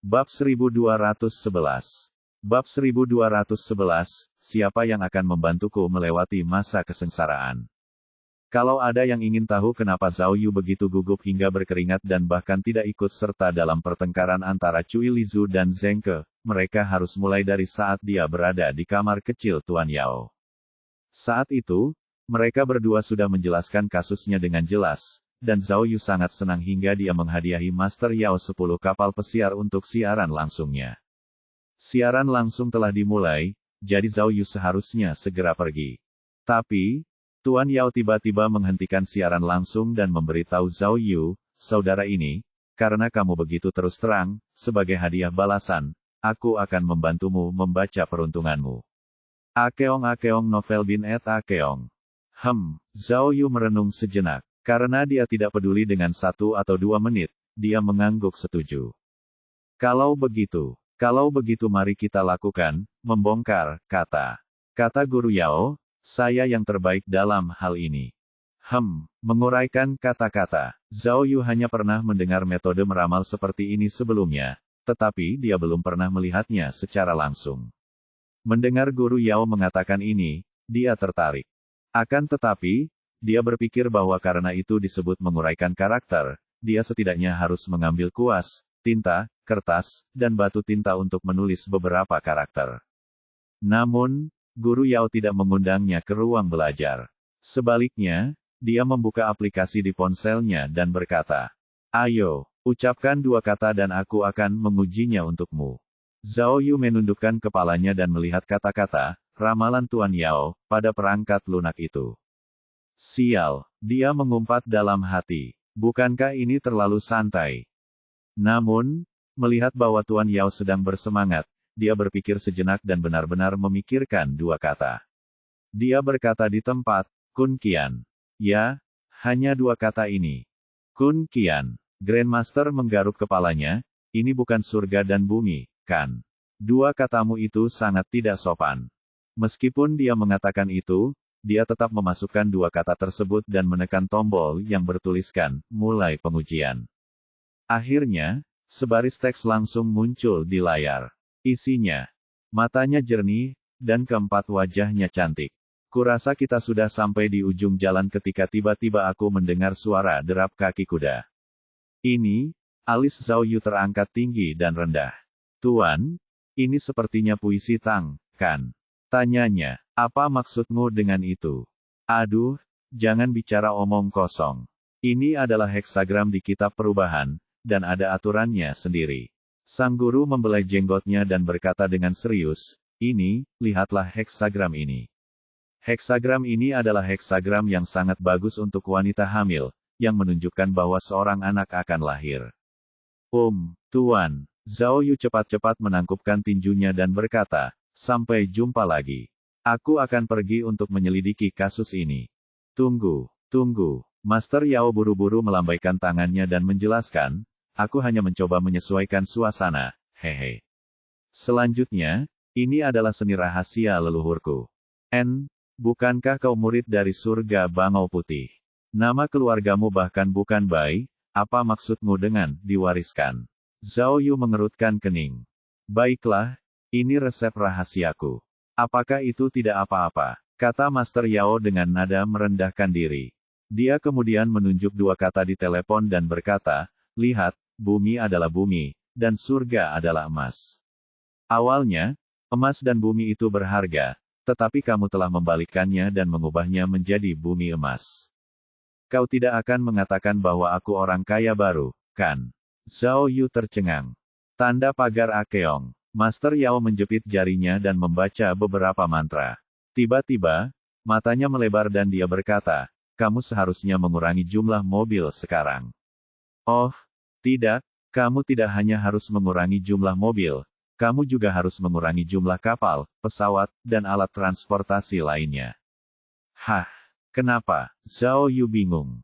Bab 1211. Bab 1211, siapa yang akan membantuku melewati masa kesengsaraan? Kalau ada yang ingin tahu kenapa Zhao Yu begitu gugup hingga berkeringat dan bahkan tidak ikut serta dalam pertengkaran antara Cui Lizu dan Zheng Ke, mereka harus mulai dari saat dia berada di kamar kecil Tuan Yao. Saat itu, mereka berdua sudah menjelaskan kasusnya dengan jelas, dan Zhao Yu sangat senang hingga dia menghadiahi Master Yao 10 kapal pesiar untuk siaran langsungnya. Siaran langsung telah dimulai, jadi Zhao Yu seharusnya segera pergi. Tapi, Tuan Yao tiba-tiba menghentikan siaran langsung dan memberitahu Zhao Yu, saudara ini, karena kamu begitu terus terang, sebagai hadiah balasan, aku akan membantumu membaca peruntunganmu. Akeong novel bin et Akeong. Zhao Yu merenung sejenak. Karena dia tidak peduli dengan 1 atau 2 menit, dia mengangguk setuju. Kalau begitu mari kita lakukan, membongkar, kata Guru Yao, saya yang terbaik dalam hal ini. Menguraikan kata-kata, Zhao Yu hanya pernah mendengar metode meramal seperti ini sebelumnya, tetapi dia belum pernah melihatnya secara langsung. Mendengar Guru Yao mengatakan ini, dia tertarik. Akan tetapi, dia berpikir bahwa karena itu disebut menguraikan karakter, dia setidaknya harus mengambil kuas, tinta, kertas, dan batu tinta untuk menulis beberapa karakter. Namun, Guru Yao tidak mengundangnya ke ruang belajar. Sebaliknya, dia membuka aplikasi di ponselnya dan berkata, "Ayo, ucapkan 2 kata dan aku akan mengujinya untukmu." Zhao Yu menundukkan kepalanya dan melihat kata-kata, ramalan Tuan Yao, pada perangkat lunak itu. Sial, dia mengumpat dalam hati. Bukankah ini terlalu santai? Namun, melihat bahwa Tuan Yao sedang bersemangat, dia berpikir sejenak dan benar-benar memikirkan 2 kata. Dia berkata di tempat, Kun Qian. Ya, hanya 2 kata ini. Kun Qian. Grandmaster menggaruk kepalanya, ini bukan surga dan bumi, kan? 2 katamu itu sangat tidak sopan. Meskipun dia mengatakan itu, dia tetap memasukkan 2 kata tersebut dan menekan tombol yang bertuliskan, mulai pengujian. Akhirnya, sebaris teks langsung muncul di layar. Isinya, matanya jernih, dan keempat wajahnya cantik. Kurasa kita sudah sampai di ujung jalan ketika tiba-tiba aku mendengar suara derap kaki kuda. Ini, alis Zhao Yu terangkat tinggi dan rendah. Tuan, ini sepertinya puisi Tang, kan? Tanyanya, apa maksudmu dengan itu? Aduh, jangan bicara omong kosong. Ini adalah heksagram di kitab perubahan, dan ada aturannya sendiri. Sang guru membelai jenggotnya dan berkata dengan serius, ini, lihatlah heksagram ini. Heksagram ini adalah heksagram yang sangat bagus untuk wanita hamil, yang menunjukkan bahwa seorang anak akan lahir. Tuan, Zhao Yu cepat-cepat menangkupkan tinjunya dan berkata, sampai jumpa lagi. Aku akan pergi untuk menyelidiki kasus ini. Tunggu. Master Yao buru-buru melambaikan tangannya dan menjelaskan, aku hanya mencoba menyesuaikan suasana, hehe. Selanjutnya, ini adalah seni rahasia leluhurku. Bukankah kau murid dari surga Bangau Putih? Nama keluargamu bahkan bukan Bai, apa maksudmu dengan diwariskan? Zhao Yu mengerutkan kening. Baiklah, ini resep rahasiaku. Apakah itu tidak apa-apa? Kata Master Yao dengan nada merendahkan diri. Dia kemudian menunjuk 2 kata di telepon dan berkata, lihat, bumi adalah bumi, dan surga adalah emas. Awalnya, emas dan bumi itu berharga, tetapi kamu telah membalikkannya dan mengubahnya menjadi bumi emas. Kau tidak akan mengatakan bahwa aku orang kaya baru, kan? Zhao Yu tercengang. Tanda pagar Akeong. Master Yao menjepit jarinya dan membaca beberapa mantra. Tiba-tiba, matanya melebar dan dia berkata, kamu seharusnya mengurangi jumlah mobil sekarang. Oh, tidak, kamu tidak hanya harus mengurangi jumlah mobil, kamu juga harus mengurangi jumlah kapal, pesawat, dan alat transportasi lainnya. Kenapa? Zhao Yu bingung.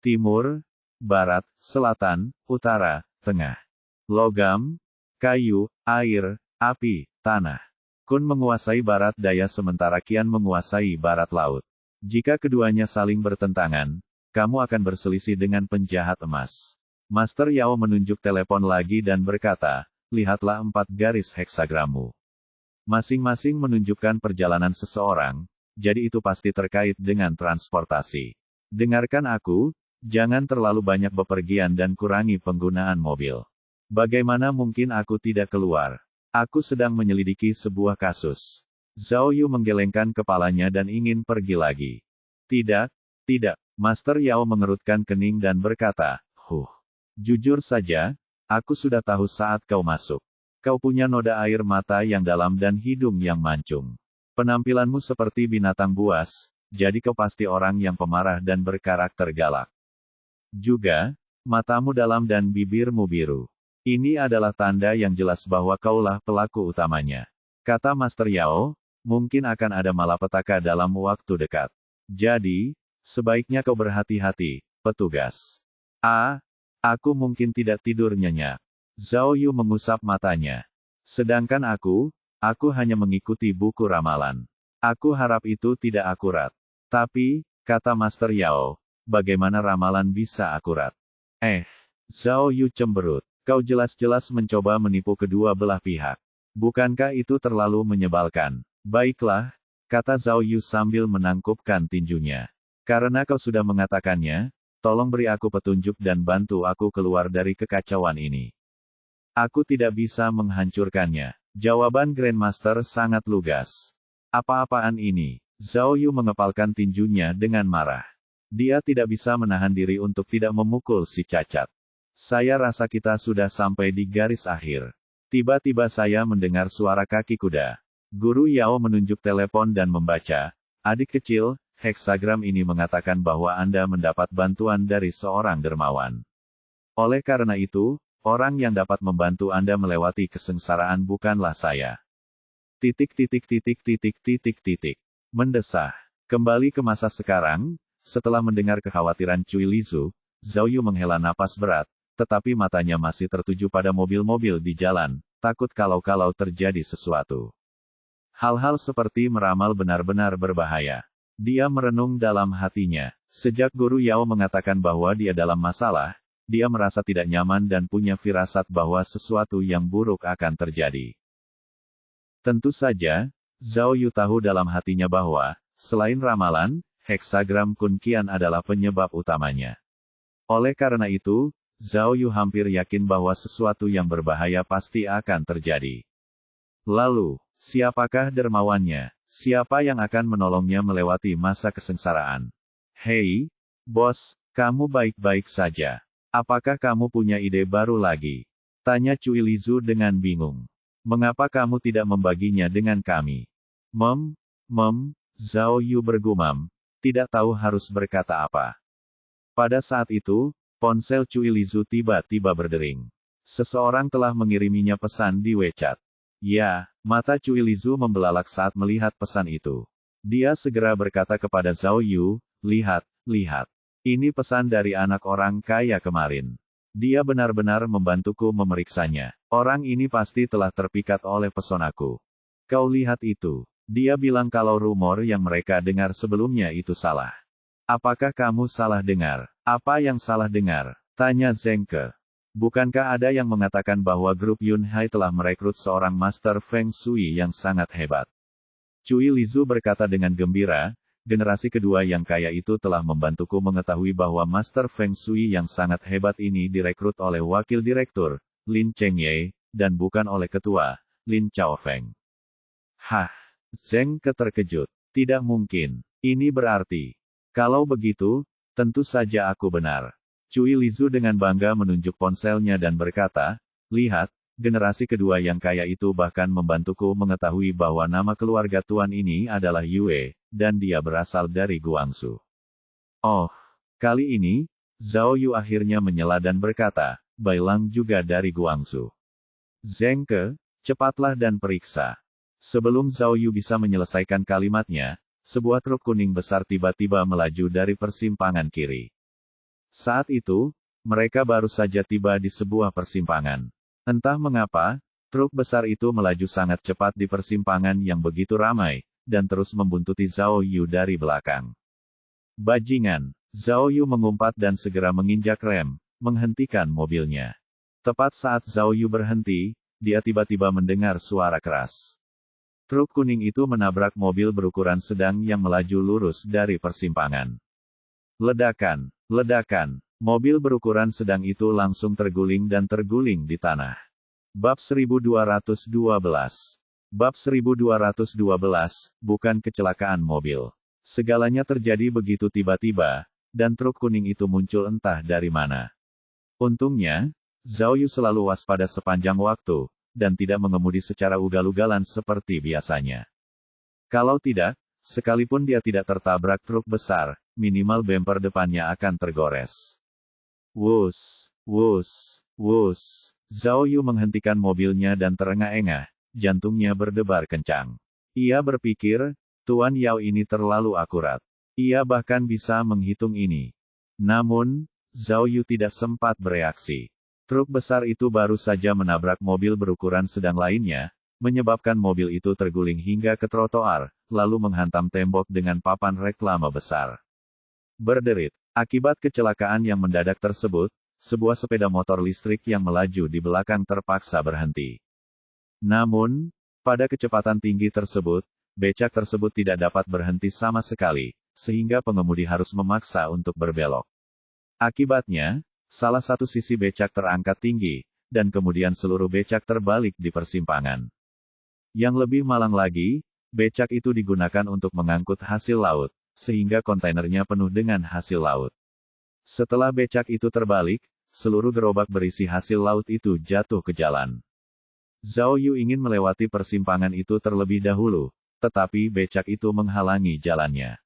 Timur, barat, selatan, utara, tengah. Logam, kayu, air, api, tanah. Kun menguasai barat daya sementara Qian menguasai barat laut. Jika keduanya saling bertentangan, kamu akan berselisih dengan penjahat emas. Master Yao menunjuk telepon lagi dan berkata, lihatlah 4 garis heksagrammu. Masing-masing menunjukkan perjalanan seseorang, jadi itu pasti terkait dengan transportasi. Dengarkan aku, jangan terlalu banyak bepergian dan kurangi penggunaan mobil. Bagaimana mungkin aku tidak keluar? Aku sedang menyelidiki sebuah kasus. Zhao Yu menggelengkan kepalanya dan ingin pergi lagi. Tidak, tidak. Master Yao mengerutkan kening dan berkata, jujur saja, aku sudah tahu saat kau masuk. Kau punya noda air mata yang dalam dan hidung yang mancung. Penampilanmu seperti binatang buas, jadi kau pasti orang yang pemarah dan berkarakter galak. Juga, matamu dalam dan bibirmu biru. Ini adalah tanda yang jelas bahwa kaulah pelaku utamanya. Kata Master Yao, mungkin akan ada malapetaka dalam waktu dekat. Jadi, sebaiknya kau berhati-hati, petugas. Aku mungkin tidak tidur nyenyak. Zhao Yu mengusap matanya. Sedangkan aku hanya mengikuti buku ramalan. Aku harap itu tidak akurat. Tapi, kata Master Yao, bagaimana ramalan bisa akurat? Zhao Yu cemberut. Kau jelas-jelas mencoba menipu kedua belah pihak. Bukankah itu terlalu menyebalkan? Baiklah, kata Zhao Yu sambil menangkupkan tinjunya. Karena kau sudah mengatakannya, tolong beri aku petunjuk dan bantu aku keluar dari kekacauan ini. Aku tidak bisa menghancurkannya. Jawaban Grandmaster sangat lugas. Apa-apaan ini? Zhao Yu mengepalkan tinjunya dengan marah. Dia tidak bisa menahan diri untuk tidak memukul si cacat. Saya rasa kita sudah sampai di garis akhir. Tiba-tiba saya mendengar suara kaki kuda. Guru Yao menunjuk telepon dan membaca. Adik kecil, heksagram ini mengatakan bahwa Anda mendapat bantuan dari seorang dermawan. Oleh karena itu, orang yang dapat membantu Anda melewati kesengsaraan bukanlah saya. Mendesah. Kembali ke masa sekarang, setelah mendengar kekhawatiran Cui Lizu, Zhao Yu menghela napas berat, tetapi matanya masih tertuju pada mobil-mobil di jalan, takut kalau-kalau terjadi sesuatu. Hal-hal seperti meramal benar-benar berbahaya. Dia merenung dalam hatinya. Sejak Guru Yao mengatakan bahwa dia dalam masalah, dia merasa tidak nyaman dan punya firasat bahwa sesuatu yang buruk akan terjadi. Tentu saja, Zhao Yu tahu dalam hatinya bahwa, selain ramalan, heksagram Kunqian adalah penyebab utamanya. Oleh karena itu, Zhao Yu hampir yakin bahwa sesuatu yang berbahaya pasti akan terjadi. Lalu, siapakah dermawannya? Siapa yang akan menolongnya melewati masa kesengsaraan? Hei, bos, kamu baik-baik saja. Apakah kamu punya ide baru lagi? Tanya Cui Lizu dengan bingung. Mengapa kamu tidak membaginya dengan kami? Zhao Yu bergumam, tidak tahu harus berkata apa. Pada saat itu, ponsel Cui Lizu tiba-tiba berdering. Seseorang telah mengiriminya pesan di WeChat. Ya, mata Cui Lizu membelalak saat melihat pesan itu. Dia segera berkata kepada Zhao Yu, lihat. Ini pesan dari anak orang kaya kemarin. Dia benar-benar membantuku memeriksanya. Orang ini pasti telah terpikat oleh pesonaku. Kau lihat itu. Dia bilang kalau rumor yang mereka dengar sebelumnya itu salah. Apakah kamu salah dengar? Apa yang salah dengar? Tanya Zheng Ke. Bukankah ada yang mengatakan bahwa grup Yun Hai telah merekrut seorang Master Feng Shui yang sangat hebat? Cui Lizu berkata dengan gembira, generasi kedua yang kaya itu telah membantuku mengetahui bahwa Master Feng Shui yang sangat hebat ini direkrut oleh Wakil Direktur, Lin Chengye, dan bukan oleh Ketua, Lin Chaofeng. Zheng Ke terkejut. Tidak mungkin. Ini berarti. Kalau begitu, tentu saja aku benar. Cui Lizu dengan bangga menunjuk ponselnya dan berkata, lihat, generasi kedua yang kaya itu bahkan membantuku mengetahui bahwa nama keluarga tuan ini adalah Yue, dan dia berasal dari Guangzhou. Oh, kali ini, Zhao Yu akhirnya menyela dan berkata, Bailang juga dari Guangzhou. Zheng Ke, cepatlah dan periksa. Sebelum Zhao Yu bisa menyelesaikan kalimatnya, sebuah truk kuning besar tiba-tiba melaju dari persimpangan kiri. Saat itu, mereka baru saja tiba di sebuah persimpangan. Entah mengapa, truk besar itu melaju sangat cepat di persimpangan yang begitu ramai, dan terus membuntuti Zhao Yu dari belakang. Bajingan! Zhao Yu mengumpat dan segera menginjak rem, menghentikan mobilnya. Tepat saat Zhao Yu berhenti, dia tiba-tiba mendengar suara keras. Truk kuning itu menabrak mobil berukuran sedang yang melaju lurus dari persimpangan. Ledakan, ledakan. Mobil berukuran sedang itu langsung terguling dan terguling di tanah. Bab 1212. Bab 1212, bukan kecelakaan mobil. Segalanya terjadi begitu tiba-tiba, dan truk kuning itu muncul entah dari mana. Untungnya, Zhao Yu selalu waspada sepanjang waktu, dan tidak mengemudi secara ugal-ugalan seperti biasanya. Kalau tidak, sekalipun dia tidak tertabrak truk besar, minimal bemper depannya akan tergores. Wus, wus, wus. Zhao Yu menghentikan mobilnya dan terengah-engah, jantungnya berdebar kencang. Ia berpikir, Tuan Yao ini terlalu akurat. Ia bahkan bisa menghitung ini. Namun, Zhao Yu tidak sempat bereaksi. Truk besar itu baru saja menabrak mobil berukuran sedang lainnya, menyebabkan mobil itu terguling hingga ke trotoar, lalu menghantam tembok dengan papan reklame besar. Berderit. Akibat kecelakaan yang mendadak tersebut, sebuah sepeda motor listrik yang melaju di belakang terpaksa berhenti. Namun, pada kecepatan tinggi tersebut, becak tersebut tidak dapat berhenti sama sekali, sehingga pengemudi harus memaksa untuk berbelok. Akibatnya, salah satu sisi becak terangkat tinggi, dan kemudian seluruh becak terbalik di persimpangan. Yang lebih malang lagi, becak itu digunakan untuk mengangkut hasil laut, sehingga kontainernya penuh dengan hasil laut. Setelah becak itu terbalik, seluruh gerobak berisi hasil laut itu jatuh ke jalan. Zhao Yu ingin melewati persimpangan itu terlebih dahulu, tetapi becak itu menghalangi jalannya.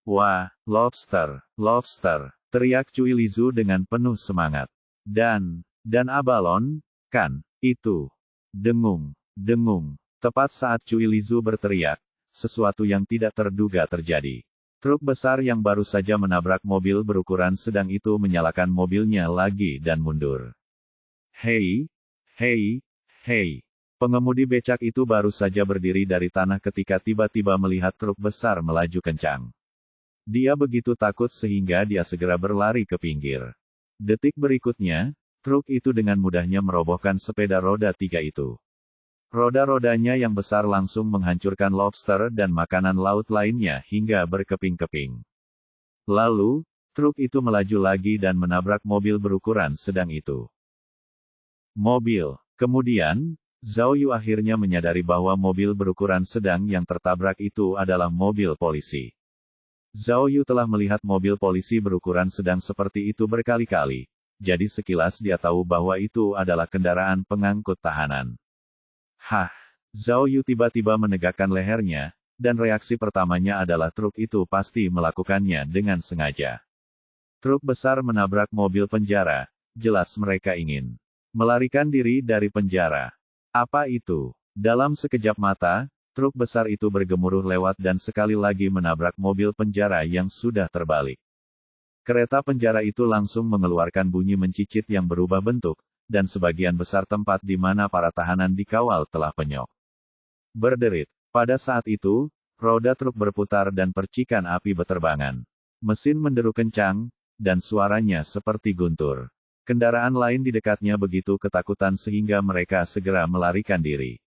Wah, lobster, lobster! Teriak Cui Lizu dengan penuh semangat. Dan Abalon, kan, itu. Dengung, dengung. Tepat saat Cui Lizu berteriak, sesuatu yang tidak terduga terjadi. Truk besar yang baru saja menabrak mobil berukuran sedang itu menyalakan mobilnya lagi dan mundur. Hei, hei, hei. Pengemudi becak itu baru saja berdiri dari tanah ketika tiba-tiba melihat truk besar melaju kencang. Dia begitu takut sehingga dia segera berlari ke pinggir. Detik berikutnya, truk itu dengan mudahnya merobohkan sepeda roda 3 itu. Roda-rodanya yang besar langsung menghancurkan lobster dan makanan laut lainnya hingga berkeping-keping. Lalu, truk itu melaju lagi dan menabrak mobil berukuran sedang itu. Kemudian, Zhao Yu akhirnya menyadari bahwa mobil berukuran sedang yang tertabrak itu adalah mobil polisi. Zhao Yu telah melihat mobil polisi berukuran sedang seperti itu berkali-kali, jadi sekilas dia tahu bahwa itu adalah kendaraan pengangkut tahanan. Hah! Zhao Yu tiba-tiba menegakkan lehernya, dan reaksi pertamanya adalah truk itu pasti melakukannya dengan sengaja. Truk besar menabrak mobil penjara, jelas mereka ingin melarikan diri dari penjara. Apa itu? Dalam sekejap mata, truk besar itu bergemuruh lewat dan sekali lagi menabrak mobil penjara yang sudah terbalik. Kereta penjara itu langsung mengeluarkan bunyi mencicit yang berubah bentuk, dan sebagian besar tempat di mana para tahanan dikawal telah penyok. Berderit. Pada saat itu, roda truk berputar dan percikan api beterbangan. Mesin menderu kencang, dan suaranya seperti guntur. Kendaraan lain di dekatnya begitu ketakutan sehingga mereka segera melarikan diri.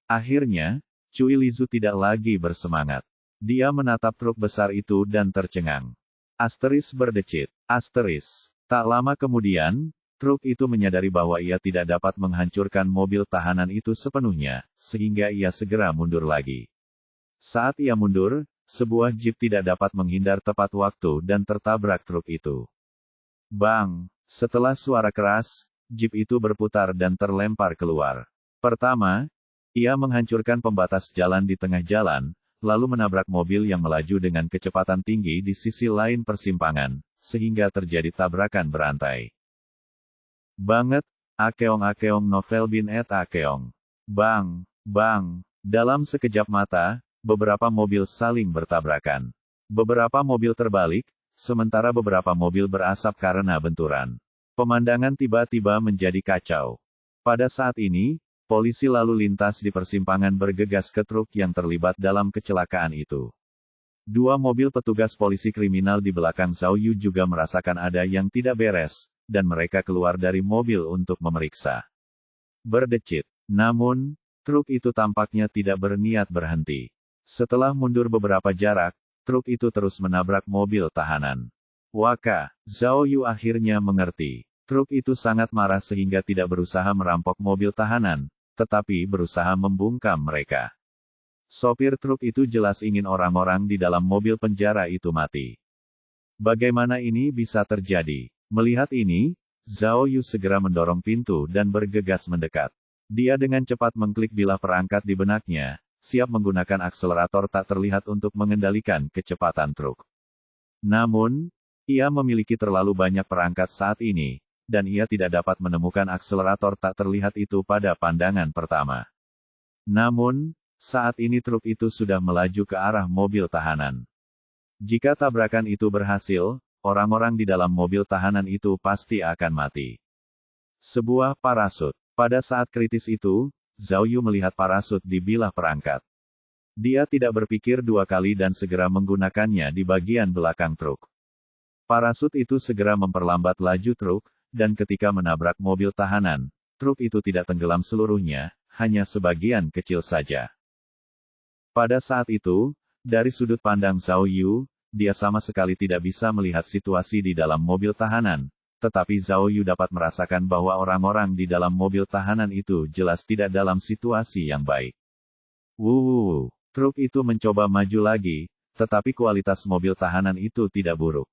Akhirnya, Cui Lizu tidak lagi bersemangat. Dia menatap truk besar itu dan tercengang. Asteris berdecit. Asteris. Tak lama kemudian, truk itu menyadari bahwa ia tidak dapat menghancurkan mobil tahanan itu sepenuhnya, sehingga ia segera mundur lagi. Saat ia mundur, sebuah jeep tidak dapat menghindar tepat waktu dan tertabrak truk itu. Bang! Setelah suara keras, jeep itu berputar dan terlempar keluar. Pertama, ia menghancurkan pembatas jalan di tengah jalan, lalu menabrak mobil yang melaju dengan kecepatan tinggi di sisi lain persimpangan, sehingga terjadi tabrakan berantai. Banget, akeong-akeong novel bin et akeong. Bang, bang, dalam sekejap mata, beberapa mobil saling bertabrakan. Beberapa mobil terbalik, sementara beberapa mobil berasap karena benturan. Pemandangan tiba-tiba menjadi kacau. Pada saat ini, polisi lalu lintas di persimpangan bergegas ke truk yang terlibat dalam kecelakaan itu. Dua mobil petugas polisi kriminal di belakang Zhao Yu juga merasakan ada yang tidak beres, dan mereka keluar dari mobil untuk memeriksa. berdecit. Namun, truk itu tampaknya tidak berniat berhenti. Setelah mundur beberapa jarak, truk itu terus menabrak mobil tahanan. Waka, Zhao Yu akhirnya mengerti. Truk itu sangat marah sehingga tidak berusaha merampok mobil tahanan, tetapi berusaha membungkam mereka. Sopir truk itu jelas ingin orang-orang di dalam mobil penjara itu mati. Bagaimana ini bisa terjadi? Melihat ini, Zhao Yu segera mendorong pintu dan bergegas mendekat. Dia dengan cepat mengklik bilah perangkat di benaknya, siap menggunakan akselerator tak terlihat untuk mengendalikan kecepatan truk. Namun, ia memiliki terlalu banyak perangkat saat ini, dan ia tidak dapat menemukan akselerator tak terlihat itu pada pandangan pertama. Namun, saat ini truk itu sudah melaju ke arah mobil tahanan. Jika tabrakan itu berhasil, orang-orang di dalam mobil tahanan itu pasti akan mati. Sebuah parasut. Pada saat kritis itu, Zhao Yu melihat parasut di bilah perangkat. Dia tidak berpikir dua kali dan segera menggunakannya di bagian belakang truk. Parasut itu segera memperlambat laju truk, dan ketika menabrak mobil tahanan, truk itu tidak tenggelam seluruhnya, hanya sebagian kecil saja. Pada saat itu, dari sudut pandang Zhao Yu, dia sama sekali tidak bisa melihat situasi di dalam mobil tahanan, tetapi Zhao Yu dapat merasakan bahwa orang-orang di dalam mobil tahanan itu jelas tidak dalam situasi yang baik. Truk itu mencoba maju lagi, tetapi kualitas mobil tahanan itu tidak buruk.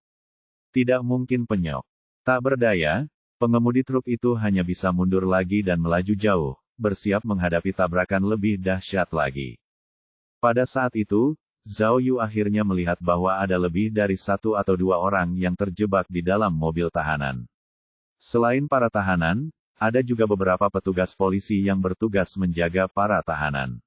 Tidak mungkin penyok. Tak berdaya, pengemudi truk itu hanya bisa mundur lagi dan melaju jauh, bersiap menghadapi tabrakan lebih dahsyat lagi. Pada saat itu, Zhao Yu akhirnya melihat bahwa ada lebih dari satu atau dua orang yang terjebak di dalam mobil tahanan. Selain para tahanan, ada juga beberapa petugas polisi yang bertugas menjaga para tahanan.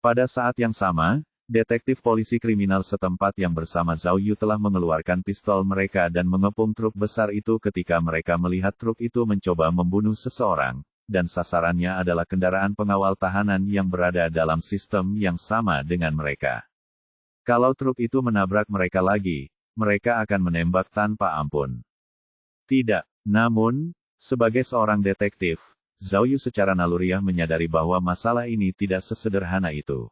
Pada saat yang sama, detektif polisi kriminal setempat yang bersama Zhao Yu telah mengeluarkan pistol mereka dan mengepung truk besar itu ketika mereka melihat truk itu mencoba membunuh seseorang, dan sasarannya adalah kendaraan pengawal tahanan yang berada dalam sistem yang sama dengan mereka. Kalau truk itu menabrak mereka lagi, mereka akan menembak tanpa ampun. Tidak, namun, sebagai seorang detektif, Zhao Yu secara naluriah menyadari bahwa masalah ini tidak sesederhana itu.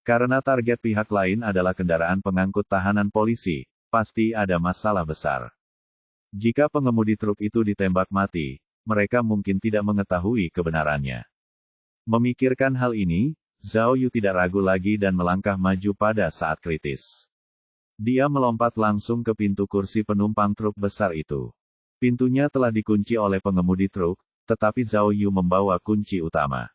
Karena target pihak lain adalah kendaraan pengangkut tahanan polisi, pasti ada masalah besar. Jika pengemudi truk itu ditembak mati, mereka mungkin tidak mengetahui kebenarannya. Memikirkan hal ini, Zhao Yu tidak ragu lagi dan melangkah maju pada saat kritis. Dia melompat langsung ke pintu kursi penumpang truk besar itu. Pintunya telah dikunci oleh pengemudi truk, tetapi Zhao Yu membawa kunci utama.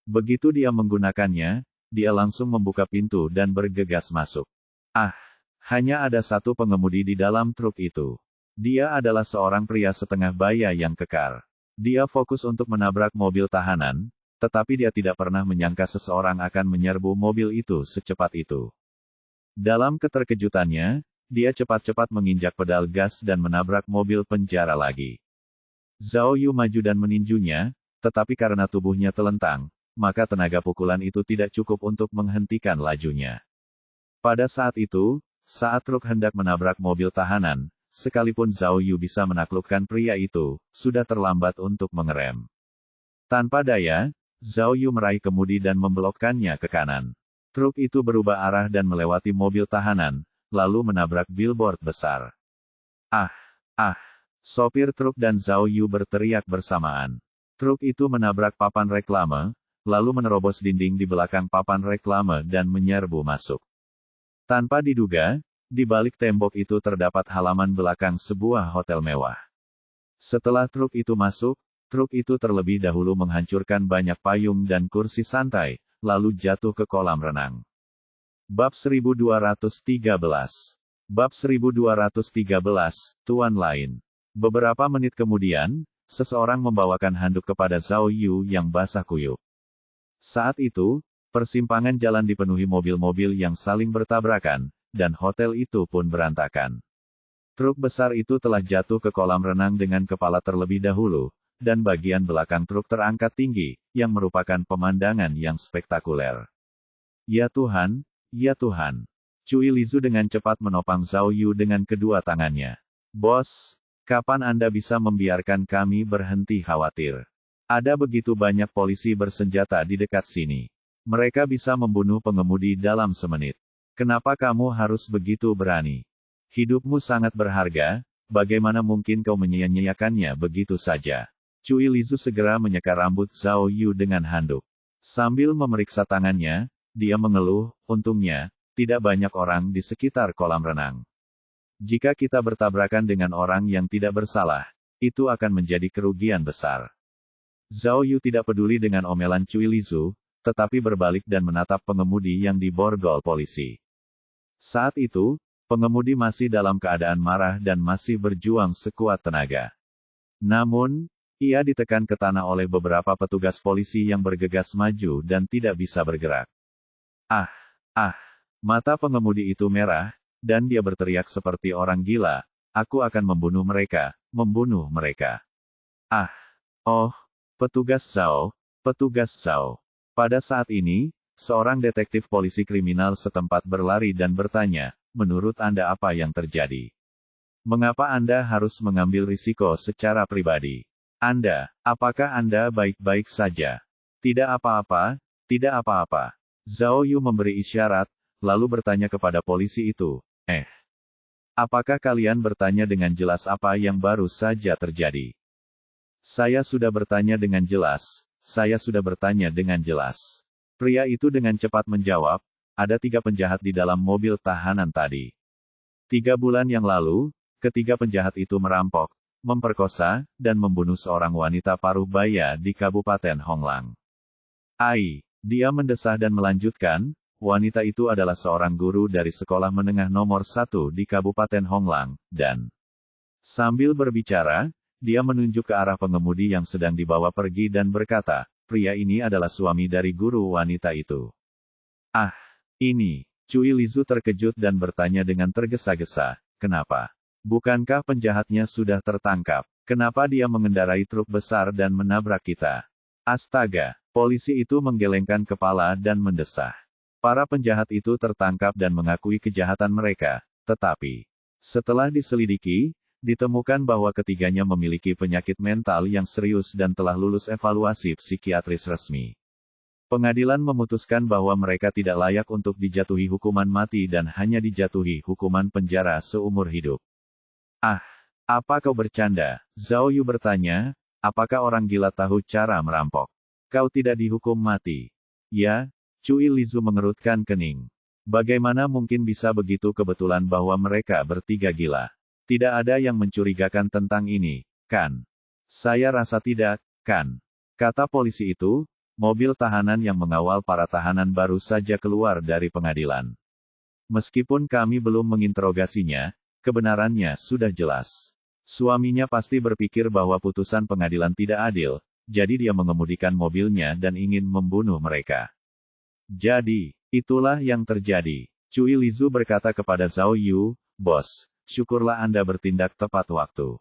Begitu dia menggunakannya, dia langsung membuka pintu dan bergegas masuk. Hanya ada satu pengemudi di dalam truk itu. Dia adalah seorang pria setengah baya yang kekar. Dia fokus untuk menabrak mobil tahanan, tetapi dia tidak pernah menyangka seseorang akan menyerbu mobil itu secepat itu. Dalam keterkejutannya, dia cepat-cepat menginjak pedal gas dan menabrak mobil penjara lagi. Zhao Yu maju dan meninjunya, tetapi karena tubuhnya telentang, maka tenaga pukulan itu tidak cukup untuk menghentikan lajunya. Pada saat itu, saat truk hendak menabrak mobil tahanan, sekalipun Zhao Yu bisa menaklukkan pria itu, sudah terlambat untuk mengerem. Tanpa daya, Zhao Yu meraih kemudi dan membelokkannya ke kanan. Truk itu berubah arah dan melewati mobil tahanan, lalu menabrak billboard besar. Sopir truk dan Zhao Yu berteriak bersamaan. Truk itu menabrak papan reklame, lalu menerobos dinding di belakang papan reklame dan menyerbu masuk. Tanpa diduga, di balik tembok itu terdapat halaman belakang sebuah hotel mewah. Setelah truk itu masuk, truk itu terlebih dahulu menghancurkan banyak payung dan kursi santai, lalu jatuh ke kolam renang. Bab 1213. Bab 1213, Tuan Lain. Beberapa menit kemudian, seseorang membawakan handuk kepada Zhao Yu yang basah kuyup. Saat itu, persimpangan jalan dipenuhi mobil-mobil yang saling bertabrakan, dan hotel itu pun berantakan. Truk besar itu telah jatuh ke kolam renang dengan kepala terlebih dahulu, dan bagian belakang truk terangkat tinggi, yang merupakan pemandangan yang spektakuler. Ya Tuhan, ya Tuhan. Cui Lizu dengan cepat menopang Zhao Yu dengan kedua tangannya. Bos, kapan Anda bisa membiarkan kami berhenti khawatir? Ada begitu banyak polisi bersenjata di dekat sini. Mereka bisa membunuh pengemudi dalam semenit. Kenapa kamu harus begitu berani? Hidupmu sangat berharga, bagaimana mungkin kau menyia-nyiakannya begitu saja? Cui Lizu segera menyeka rambut Zhao Yu dengan handuk. Sambil memeriksa tangannya, dia mengeluh, untungnya, tidak banyak orang di sekitar kolam renang. Jika kita bertabrakan dengan orang yang tidak bersalah, itu akan menjadi kerugian besar. Zhao Yu tidak peduli dengan omelan Cui Lizu, tetapi berbalik dan menatap pengemudi yang diborgol polisi. Saat itu, pengemudi masih dalam keadaan marah dan masih berjuang sekuat tenaga. Namun, ia ditekan ke tanah oleh beberapa petugas polisi yang bergegas maju dan tidak bisa bergerak. Mata pengemudi itu merah, dan dia berteriak seperti orang gila, aku akan membunuh mereka, membunuh mereka. Petugas Zhao. Pada saat ini, seorang detektif polisi kriminal setempat berlari dan bertanya, menurut Anda apa yang terjadi? Mengapa Anda harus mengambil risiko secara pribadi? Apakah Anda baik-baik saja? Tidak apa-apa, tidak apa-apa. Zhao Yu memberi isyarat, lalu bertanya kepada polisi itu, apakah kalian bertanya dengan jelas apa yang baru saja terjadi? Saya sudah bertanya dengan jelas, Pria itu dengan cepat menjawab, ada 3 penjahat di dalam mobil tahanan tadi. 3 bulan yang lalu, ketiga penjahat itu merampok, memperkosa, dan membunuh seorang wanita paruh baya di Kabupaten Honglang. Dia mendesah dan melanjutkan, wanita itu adalah seorang guru dari sekolah menengah nomor 1 di Kabupaten Honglang, dan sambil berbicara, dia menunjuk ke arah pengemudi yang sedang dibawa pergi dan berkata, pria ini adalah suami dari guru wanita itu. Cui Lizu terkejut dan bertanya dengan tergesa-gesa, kenapa? Bukankah penjahatnya sudah tertangkap? Kenapa dia mengendarai truk besar dan menabrak kita? Astaga, polisi itu menggelengkan kepala dan mendesah. Para penjahat itu tertangkap dan mengakui kejahatan mereka, tetapi setelah diselidiki, ditemukan bahwa ketiganya memiliki penyakit mental yang serius dan telah lulus evaluasi psikiatris resmi. Pengadilan memutuskan bahwa mereka tidak layak untuk dijatuhi hukuman mati dan hanya dijatuhi hukuman penjara seumur hidup. Apa kau bercanda? Zhao Yu bertanya, apakah orang gila tahu cara merampok? Kau tidak dihukum mati. Ya, Cui Lizu mengerutkan kening. Bagaimana mungkin bisa begitu kebetulan bahwa mereka bertiga gila? Tidak ada yang mencurigakan tentang ini, kan? Saya rasa tidak, kan? Kata polisi itu, mobil tahanan yang mengawal para tahanan baru saja keluar dari pengadilan. Meskipun kami belum menginterogasinya, kebenarannya sudah jelas. Suaminya pasti berpikir bahwa putusan pengadilan tidak adil, jadi dia mengemudikan mobilnya dan ingin membunuh mereka. Jadi, itulah yang terjadi. Cui Lizu berkata kepada Zhao Yu, bos, syukurlah Anda bertindak tepat waktu.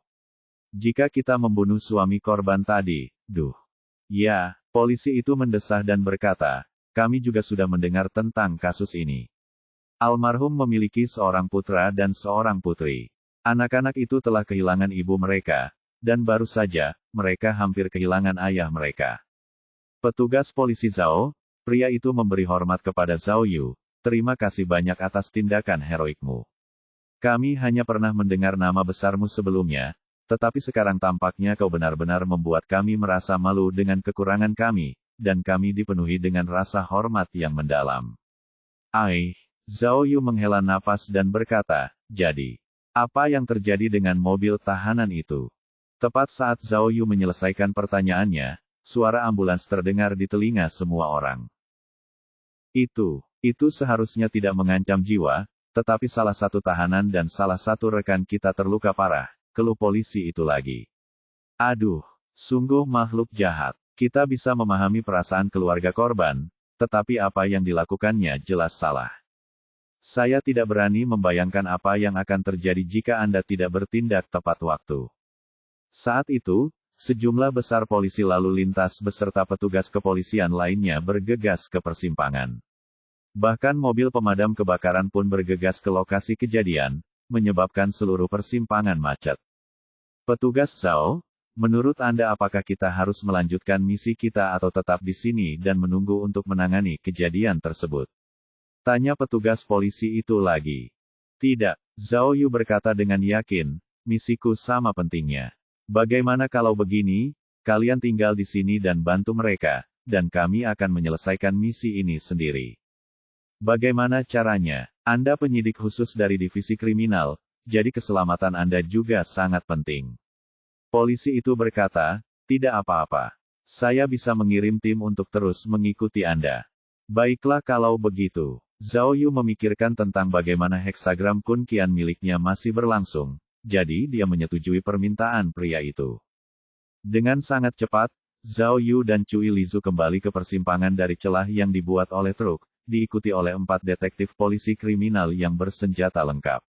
Jika kita membunuh suami korban tadi, Ya, polisi itu mendesah dan berkata, kami juga sudah mendengar tentang kasus ini. Almarhum memiliki seorang putra dan seorang putri. Anak-anak itu telah kehilangan ibu mereka, dan baru saja, mereka hampir kehilangan ayah mereka. Petugas polisi Zhao, pria itu memberi hormat kepada Zhao Yu, terima kasih banyak atas tindakan heroikmu. Kami hanya pernah mendengar nama besarmu sebelumnya, tetapi sekarang tampaknya kau benar-benar membuat kami merasa malu dengan kekurangan kami, dan kami dipenuhi dengan rasa hormat yang mendalam. Zhao Yu menghela nafas dan berkata, jadi, apa yang terjadi dengan mobil tahanan itu? Tepat saat Zhao Yu menyelesaikan pertanyaannya, suara ambulans terdengar di telinga semua orang. Itu seharusnya tidak mengancam jiwa, tetapi salah satu tahanan dan salah satu rekan kita terluka parah, keluh polisi itu lagi. Aduh, sungguh makhluk jahat. Kita bisa memahami perasaan keluarga korban, tetapi apa yang dilakukannya jelas salah. Saya tidak berani membayangkan apa yang akan terjadi jika Anda tidak bertindak tepat waktu. Saat itu, sejumlah besar polisi lalu lintas beserta petugas kepolisian lainnya bergegas ke persimpangan. Bahkan mobil pemadam kebakaran pun bergegas ke lokasi kejadian, menyebabkan seluruh persimpangan macet. Petugas Zhao, menurut Anda apakah kita harus melanjutkan misi kita atau tetap di sini dan menunggu untuk menangani kejadian tersebut? Tanya petugas polisi itu lagi. Tidak, Zhao Yu berkata dengan yakin, misiku sama pentingnya. Bagaimana kalau begini, kalian tinggal di sini dan bantu mereka, dan kami akan menyelesaikan misi ini sendiri. Bagaimana caranya? Anda penyidik khusus dari divisi kriminal, jadi keselamatan Anda juga sangat penting. Polisi itu berkata, tidak apa-apa. Saya bisa mengirim tim untuk terus mengikuti Anda. Baiklah kalau begitu. Zhao Yu memikirkan tentang bagaimana heksagram Kunqian miliknya masih berlangsung, jadi dia menyetujui permintaan pria itu. Dengan sangat cepat, Zhao Yu dan Cui Lizu kembali ke persimpangan dari celah yang dibuat oleh truk, diikuti oleh 4 detektif polisi kriminal yang bersenjata lengkap.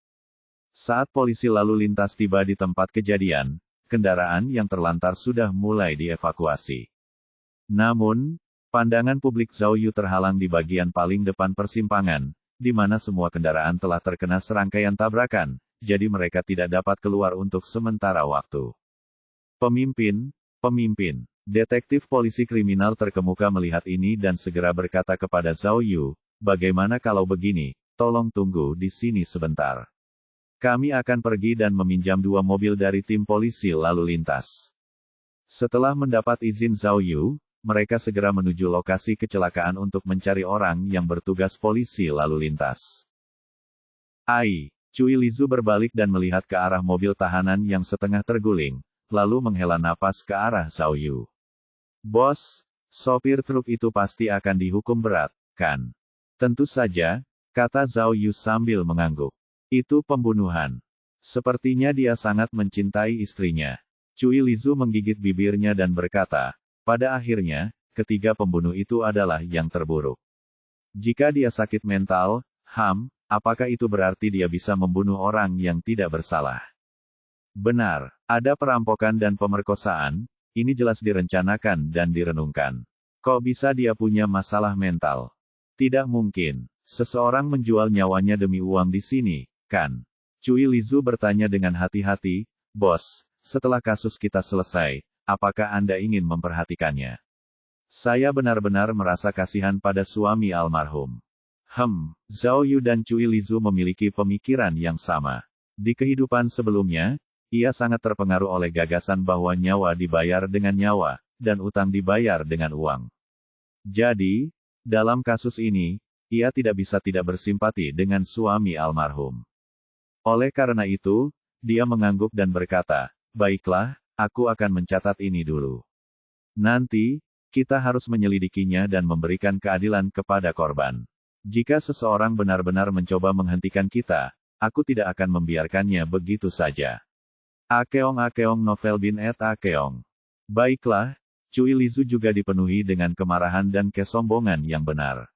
Saat polisi lalu lintas tiba di tempat kejadian, kendaraan yang terlantar sudah mulai dievakuasi. Namun, pandangan publik Zhao Yu terhalang di bagian paling depan persimpangan, di mana semua kendaraan telah terkena serangkaian tabrakan, jadi mereka tidak dapat keluar untuk sementara waktu. Pemimpin, detektif polisi kriminal terkemuka melihat ini dan segera berkata kepada Zhao Yu, bagaimana kalau begini, tolong tunggu di sini sebentar. Kami akan pergi dan meminjam 2 mobil dari tim polisi lalu lintas. Setelah mendapat izin Zhao Yu, mereka segera menuju lokasi kecelakaan untuk mencari orang yang bertugas polisi lalu lintas. Cui Lizu berbalik dan melihat ke arah mobil tahanan yang setengah terguling, lalu menghela napas ke arah Zhao Yu. Bos, sopir truk itu pasti akan dihukum berat, kan? Tentu saja, kata Zhao Yu sambil mengangguk. Itu pembunuhan. Sepertinya dia sangat mencintai istrinya. Cui Lizu menggigit bibirnya dan berkata, pada akhirnya, ketiga pembunuh itu adalah yang terburuk. Jika dia sakit mental, apakah itu berarti dia bisa membunuh orang yang tidak bersalah? Benar, ada perampokan dan pemerkosaan, ini jelas direncanakan dan direnungkan. Kok bisa dia punya masalah mental? Tidak mungkin, seseorang menjual nyawanya demi uang di sini, kan? Cui Lizu bertanya dengan hati-hati, bos, setelah kasus kita selesai, apakah Anda ingin memperhatikannya? Saya benar-benar merasa kasihan pada suami almarhum. Zhao Yu dan Cui Lizu memiliki pemikiran yang sama. Di kehidupan sebelumnya, ia sangat terpengaruh oleh gagasan bahwa nyawa dibayar dengan nyawa, dan utang dibayar dengan uang. Jadi, dalam kasus ini, ia tidak bisa tidak bersimpati dengan suami almarhum. Oleh karena itu, dia mengangguk dan berkata, baiklah, aku akan mencatat ini dulu. Nanti, kita harus menyelidikinya dan memberikan keadilan kepada korban. Jika seseorang benar-benar mencoba menghentikan kita, aku tidak akan membiarkannya begitu saja. Akeong novel bin et Akeong. Baiklah, Cui Lizu juga dipenuhi dengan kemarahan dan kesombongan yang benar.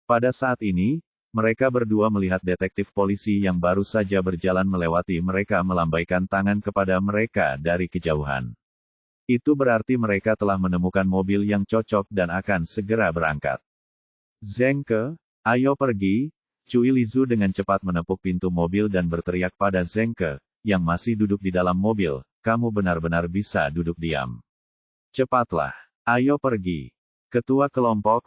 Pada saat ini, mereka berdua melihat detektif polisi yang baru saja berjalan melewati mereka melambaikan tangan kepada mereka dari kejauhan. Itu berarti mereka telah menemukan mobil yang cocok dan akan segera berangkat. Zhengke, ayo pergi, Cui Lizu dengan cepat menepuk pintu mobil dan berteriak pada Zhengke, yang masih duduk di dalam mobil, kamu benar-benar bisa duduk diam. Cepatlah, ayo pergi. Ketua kelompok.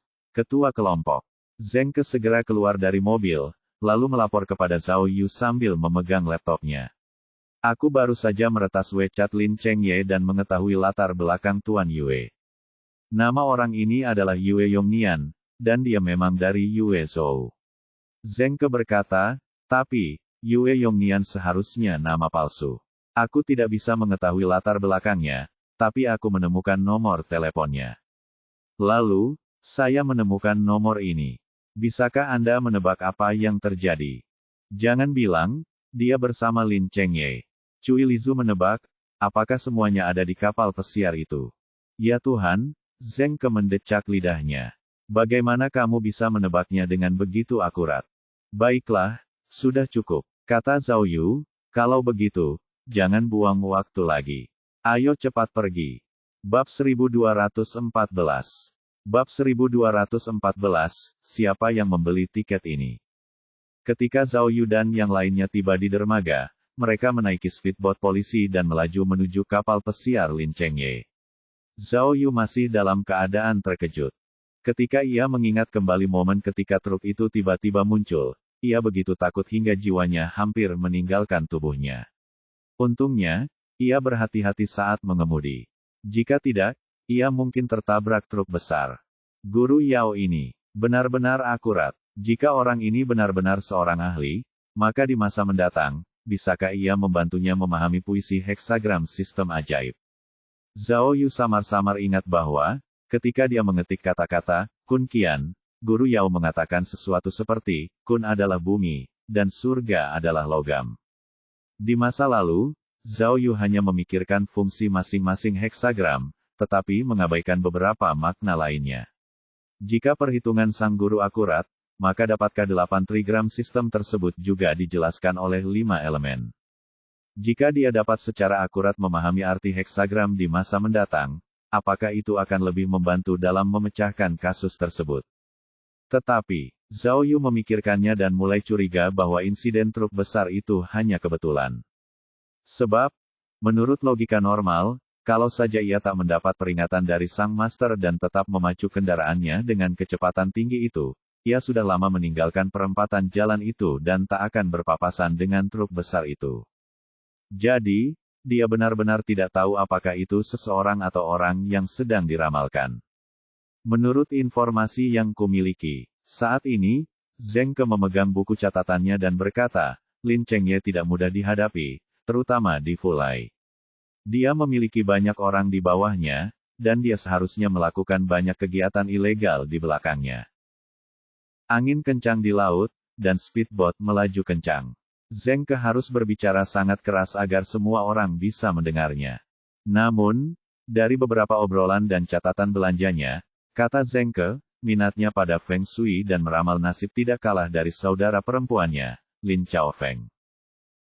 Zhengke segera keluar dari mobil, lalu melapor kepada Zhao Yu sambil memegang laptopnya. Aku baru saja meretas WeChat Lin Chengye dan mengetahui latar belakang Tuan Yue. Nama orang ini adalah Yue Yongnian, dan dia memang dari Yue Zhou. Zhengke berkata, tapi, Yue Yongnian seharusnya nama palsu. Aku tidak bisa mengetahui latar belakangnya, tapi aku menemukan nomor teleponnya. Lalu, saya menemukan nomor ini. Bisakah Anda menebak apa yang terjadi? Jangan bilang, dia bersama Lin Chengye. Cui Lizu menebak, apakah semuanya ada di kapal pesiar itu? Ya Tuhan, Zhengke mendecak lidahnya. Bagaimana kamu bisa menebaknya dengan begitu akurat? Baiklah, sudah cukup, kata Zhao Yu, kalau begitu, jangan buang waktu lagi. Ayo cepat pergi. Bab 1214. Bab 1214, siapa yang membeli tiket ini? Ketika Zhao Yu dan yang lainnya tiba di dermaga, mereka menaiki speedboat polisi dan melaju menuju kapal pesiar Lin Chengye. Zhao Yu masih dalam keadaan terkejut. Ketika ia mengingat kembali momen ketika truk itu tiba-tiba muncul, ia begitu takut hingga jiwanya hampir meninggalkan tubuhnya. Untungnya, ia berhati-hati saat mengemudi. Jika tidak, ia mungkin tertabrak truk besar. Guru Yao ini benar-benar akurat. Jika orang ini benar-benar seorang ahli, maka di masa mendatang, bisakah ia membantunya memahami puisi heksagram sistem ajaib? Zhao Yu samar-samar ingat bahwa, ketika dia mengetik kata-kata, Kun Qian, Guru Yao mengatakan sesuatu seperti, Kun adalah bumi, dan surga adalah logam. Di masa lalu, Zhao Yu hanya memikirkan fungsi masing-masing heksagram, tetapi mengabaikan beberapa makna lainnya. Jika perhitungan sang guru akurat, maka dapatkah 8 trigram sistem tersebut juga dijelaskan oleh 5 elemen? Jika dia dapat secara akurat memahami arti heksagram di masa mendatang, apakah itu akan lebih membantu dalam memecahkan kasus tersebut? Tetapi, Zhao Yu memikirkannya dan mulai curiga bahwa insiden truk besar itu hanya kebetulan. Sebab, menurut logika normal, kalau saja ia tak mendapat peringatan dari sang master dan tetap memacu kendaraannya dengan kecepatan tinggi itu, ia sudah lama meninggalkan perempatan jalan itu dan tak akan berpapasan dengan truk besar itu. Jadi, dia benar-benar tidak tahu apakah itu seseorang atau orang yang sedang diramalkan. Menurut informasi yang kumiliki, saat ini, Zheng Ke memegang buku catatannya dan berkata, Lin Chengye tidak mudah dihadapi, terutama di Fulai. Dia memiliki banyak orang di bawahnya, dan dia seharusnya melakukan banyak kegiatan ilegal di belakangnya. Angin kencang di laut, dan speedboat melaju kencang. Zheng Ke harus berbicara sangat keras agar semua orang bisa mendengarnya. Namun, dari beberapa obrolan dan catatan belanjanya, kata Zheng Ke, minatnya pada Feng Shui dan meramal nasib tidak kalah dari saudara perempuannya, Lin Chaofeng.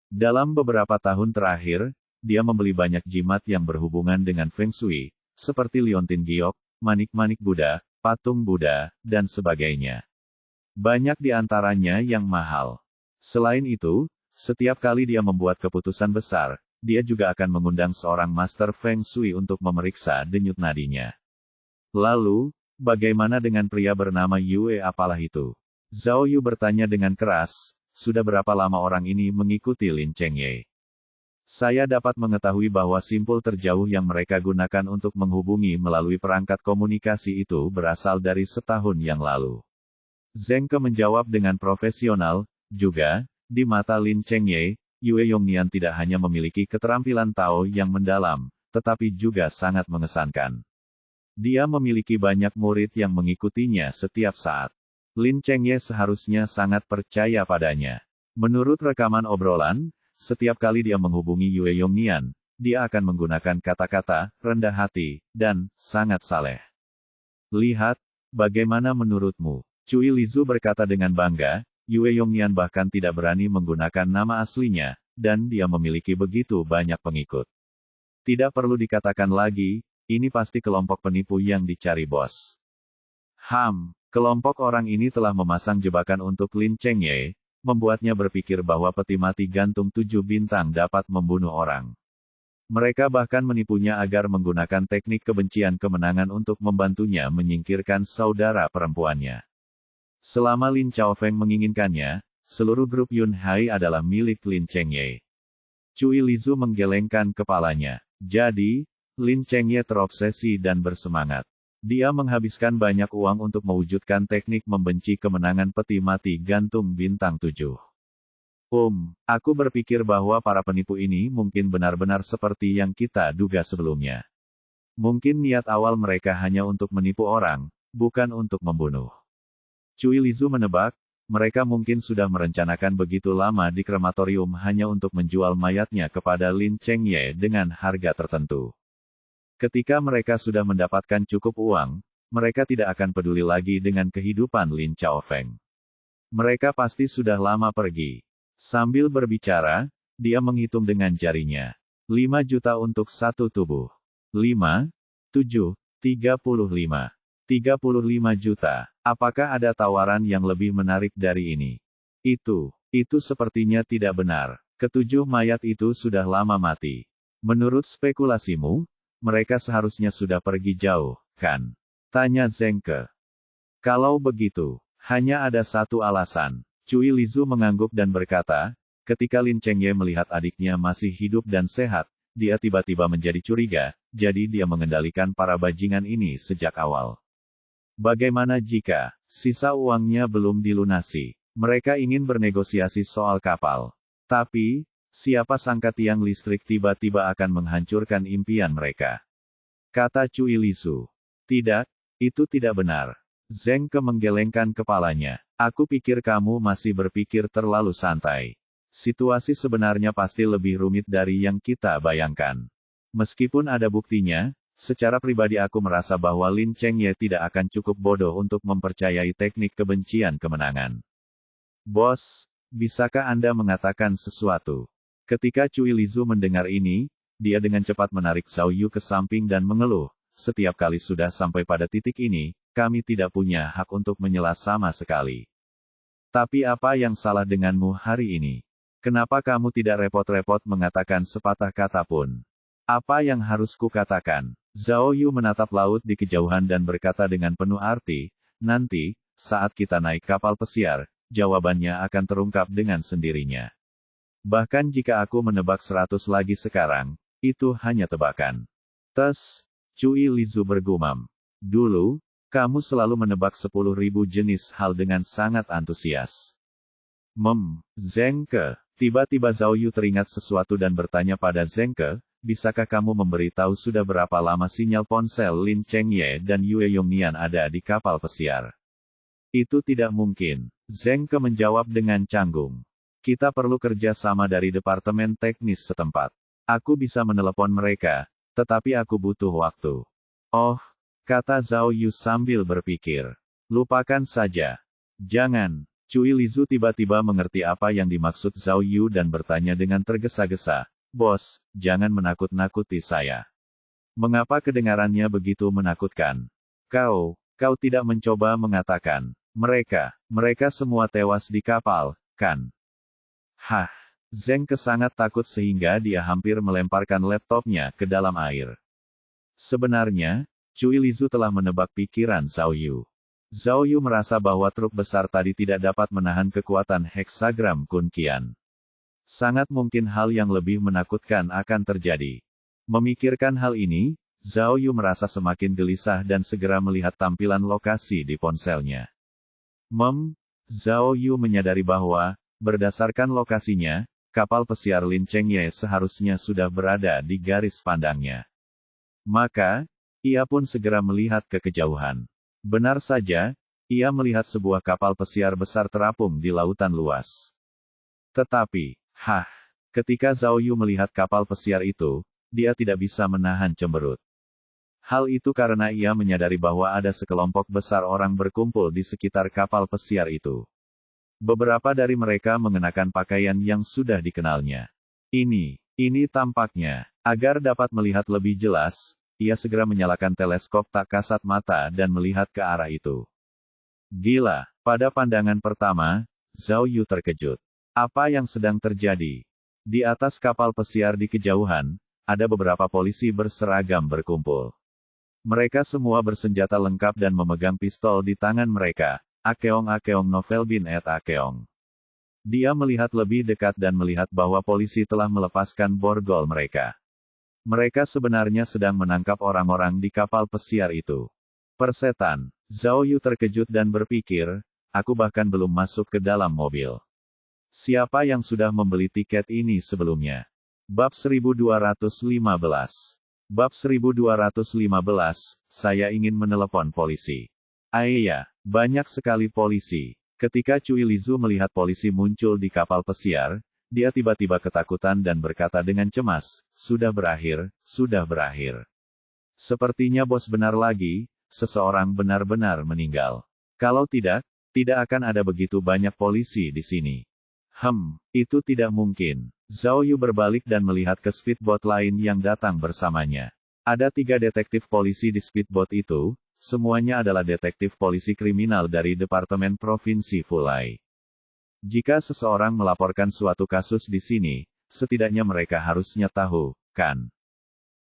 Dalam beberapa tahun terakhir, dia membeli banyak jimat yang berhubungan dengan Feng Shui, seperti liontin giok, manik-manik Buddha, patung Buddha, dan sebagainya. Banyak di antaranya yang mahal. Selain itu, setiap kali dia membuat keputusan besar, dia juga akan mengundang seorang master Feng Shui untuk memeriksa denyut nadinya. Lalu, bagaimana dengan pria bernama Yue apalah itu? Zhao Yu bertanya dengan keras, sudah berapa lama orang ini mengikuti Lin Chengye? Saya dapat mengetahui bahwa simpul terjauh yang mereka gunakan untuk menghubungi melalui perangkat komunikasi itu berasal dari setahun yang lalu. Zheng Ke menjawab dengan profesional, juga, di mata Lin Chengye, Yue Yongnian tidak hanya memiliki keterampilan Tao yang mendalam, tetapi juga sangat mengesankan. Dia memiliki banyak murid yang mengikutinya setiap saat. Lin Chengye seharusnya sangat percaya padanya. Menurut rekaman obrolan, setiap kali dia menghubungi Yue Yongnian, dia akan menggunakan kata-kata, rendah hati, dan sangat saleh. Lihat, bagaimana menurutmu? Cui Lizu berkata dengan bangga, Yue Yongnian bahkan tidak berani menggunakan nama aslinya, dan dia memiliki begitu banyak pengikut. Tidak perlu dikatakan lagi, ini pasti kelompok penipu yang dicari bos. Kelompok orang ini telah memasang jebakan untuk Lin Chengye, membuatnya berpikir bahwa peti mati gantung 7 bintang dapat membunuh orang. Mereka bahkan menipunya agar menggunakan teknik kebencian kemenangan untuk membantunya menyingkirkan saudara perempuannya. Selama Lin Chaofeng menginginkannya, seluruh grup Yun Hai adalah milik Lin Chengye. Cui Lizu menggelengkan kepalanya. Jadi, Lin Chengye terobsesi dan bersemangat. Dia menghabiskan banyak uang untuk mewujudkan teknik membenci kemenangan peti mati gantung bintang 7. Aku berpikir bahwa para penipu ini mungkin benar-benar seperti yang kita duga sebelumnya. Mungkin niat awal mereka hanya untuk menipu orang, bukan untuk membunuh. Cui Lizu menebak, mereka mungkin sudah merencanakan begitu lama di krematorium hanya untuk menjual mayatnya kepada Lin Chengye dengan harga tertentu. Ketika mereka sudah mendapatkan cukup uang, mereka tidak akan peduli lagi dengan kehidupan Lin Chaofeng. Mereka pasti sudah lama pergi. Sambil berbicara, dia menghitung dengan jarinya. 5 juta untuk satu tubuh. 5, 7, 35. 35 juta. Apakah ada tawaran yang lebih menarik dari ini? Itu sepertinya tidak benar. Ketujuh mayat itu sudah lama mati. Menurut spekulasimu, mereka seharusnya sudah pergi jauh, kan? Tanya Zheng Ke. Kalau begitu, hanya ada satu alasan. Cui Lizu mengangguk dan berkata, ketika Lin Chengye melihat adiknya masih hidup dan sehat, dia tiba-tiba menjadi curiga, jadi dia mengendalikan para bajingan ini sejak awal. Bagaimana jika sisa uangnya belum dilunasi? Mereka ingin bernegosiasi soal kapal. Tapi, siapa sangka tiang listrik tiba-tiba akan menghancurkan impian mereka. Kata Cui Lizu. Tidak, itu tidak benar. Zheng Ke menggelengkan kepalanya. Aku pikir kamu masih berpikir terlalu santai. Situasi sebenarnya pasti lebih rumit dari yang kita bayangkan. Meskipun ada buktinya, secara pribadi aku merasa bahwa Lin Chengye tidak akan cukup bodoh untuk mempercayai teknik kebencian kemenangan. Bos, bisakah Anda mengatakan sesuatu? Ketika Cui Lizu mendengar ini, dia dengan cepat menarik Zhao Yu ke samping dan mengeluh. Setiap kali sudah sampai pada titik ini, kami tidak punya hak untuk menyela sama sekali. Tapi apa yang salah denganmu hari ini? Kenapa kamu tidak repot-repot mengatakan sepatah kata pun? Apa yang harus kukatakan? Zhao Yu menatap laut di kejauhan dan berkata dengan penuh arti, nanti, saat kita naik kapal pesiar, jawabannya akan terungkap dengan sendirinya. Bahkan jika aku menebak 100 lagi sekarang, itu hanya tebakan. Cui Lizu bergumam. Dulu, kamu selalu menebak 10.000 jenis hal dengan sangat antusias. Zheng Ke. Tiba-tiba Zhao Yu teringat sesuatu dan bertanya pada Zheng Ke, bisakah kamu memberitahu sudah berapa lama sinyal ponsel Lin Chengye dan Yue Yongnian ada di kapal pesiar? Itu tidak mungkin. Zheng Ke menjawab dengan canggung. Kita perlu kerja sama dari departemen teknis setempat. Aku bisa menelepon mereka, tetapi aku butuh waktu. Oh, kata Zhao Yu sambil berpikir. Lupakan saja. Jangan. Cui Lizu tiba-tiba mengerti apa yang dimaksud Zhao Yu dan bertanya dengan tergesa-gesa. Bos, jangan menakut-nakuti saya. Mengapa kedengarannya begitu menakutkan? Kau tidak mencoba mengatakan, mereka semua tewas di kapal, kan? Hah. Zheng Ke sangat takut sehingga dia hampir melemparkan laptopnya ke dalam air. Sebenarnya, Cui Lizu telah menebak pikiran Zhao Yu. Zhao Yu merasa bahwa truk besar tadi tidak dapat menahan kekuatan heksagram Kun Qian. Sangat mungkin hal yang lebih menakutkan akan terjadi. Memikirkan hal ini, Zhao Yu merasa semakin gelisah dan segera melihat tampilan lokasi di ponselnya. Zhao Yu menyadari bahwa, berdasarkan lokasinya, kapal pesiar Lin Chengye seharusnya sudah berada di garis pandangnya. Maka, ia pun segera melihat ke kejauhan. Benar saja, ia melihat sebuah kapal pesiar besar terapung di lautan luas. Tetapi, ketika Zhao Yu melihat kapal pesiar itu, dia tidak bisa menahan cemberut. Hal itu karena ia menyadari bahwa ada sekelompok besar orang berkumpul di sekitar kapal pesiar itu. Beberapa dari mereka mengenakan pakaian yang sudah dikenalnya. Ini tampaknya. Agar dapat melihat lebih jelas, ia segera menyalakan teleskop tak kasat mata dan melihat ke arah itu. Gila, pada pandangan pertama, Zhao Yu terkejut. Apa yang sedang terjadi? Di atas kapal pesiar di kejauhan, ada beberapa polisi berseragam berkumpul. Mereka semua bersenjata lengkap dan memegang pistol di tangan mereka. Akeong Novel bin et Akeong. Dia melihat lebih dekat dan melihat bahwa polisi telah melepaskan borgol mereka. Mereka sebenarnya sedang menangkap orang-orang di kapal pesiar itu. Persetan. Zhao Yu terkejut dan berpikir, aku bahkan belum masuk ke dalam mobil. Siapa yang sudah membeli tiket ini sebelumnya? Bab 1215. Bab 1215, saya ingin menelepon polisi. Iya, banyak sekali polisi. Ketika Cui Lizu melihat polisi muncul di kapal pesiar, dia tiba-tiba ketakutan dan berkata dengan cemas, sudah berakhir, sudah berakhir. Sepertinya bos benar lagi, seseorang benar-benar meninggal. Kalau tidak akan ada begitu banyak polisi di sini. Itu tidak mungkin. Zhao Yu berbalik dan melihat ke speedboat lain yang datang bersamanya. Ada 3 detektif polisi di speedboat itu. Semuanya adalah detektif polisi kriminal dari Departemen Provinsi Fulai. Jika seseorang melaporkan suatu kasus di sini, setidaknya mereka harusnya tahu, kan?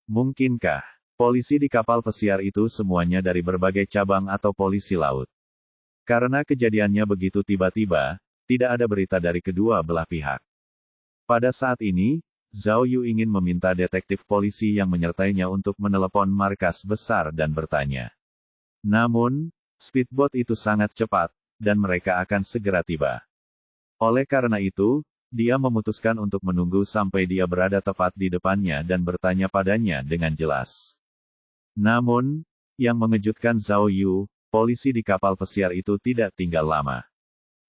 Mungkinkah polisi di kapal pesiar itu semuanya dari berbagai cabang atau polisi laut? Karena kejadiannya begitu tiba-tiba, tidak ada berita dari kedua belah pihak. Pada saat ini, Zhao Yu ingin meminta detektif polisi yang menyertainya untuk menelepon markas besar dan bertanya. Namun, speedboat itu sangat cepat, dan mereka akan segera tiba. Oleh karena itu, dia memutuskan untuk menunggu sampai dia berada tepat di depannya dan bertanya padanya dengan jelas. Namun, yang mengejutkan Zhao Yu, polisi di kapal pesiar itu tidak tinggal lama.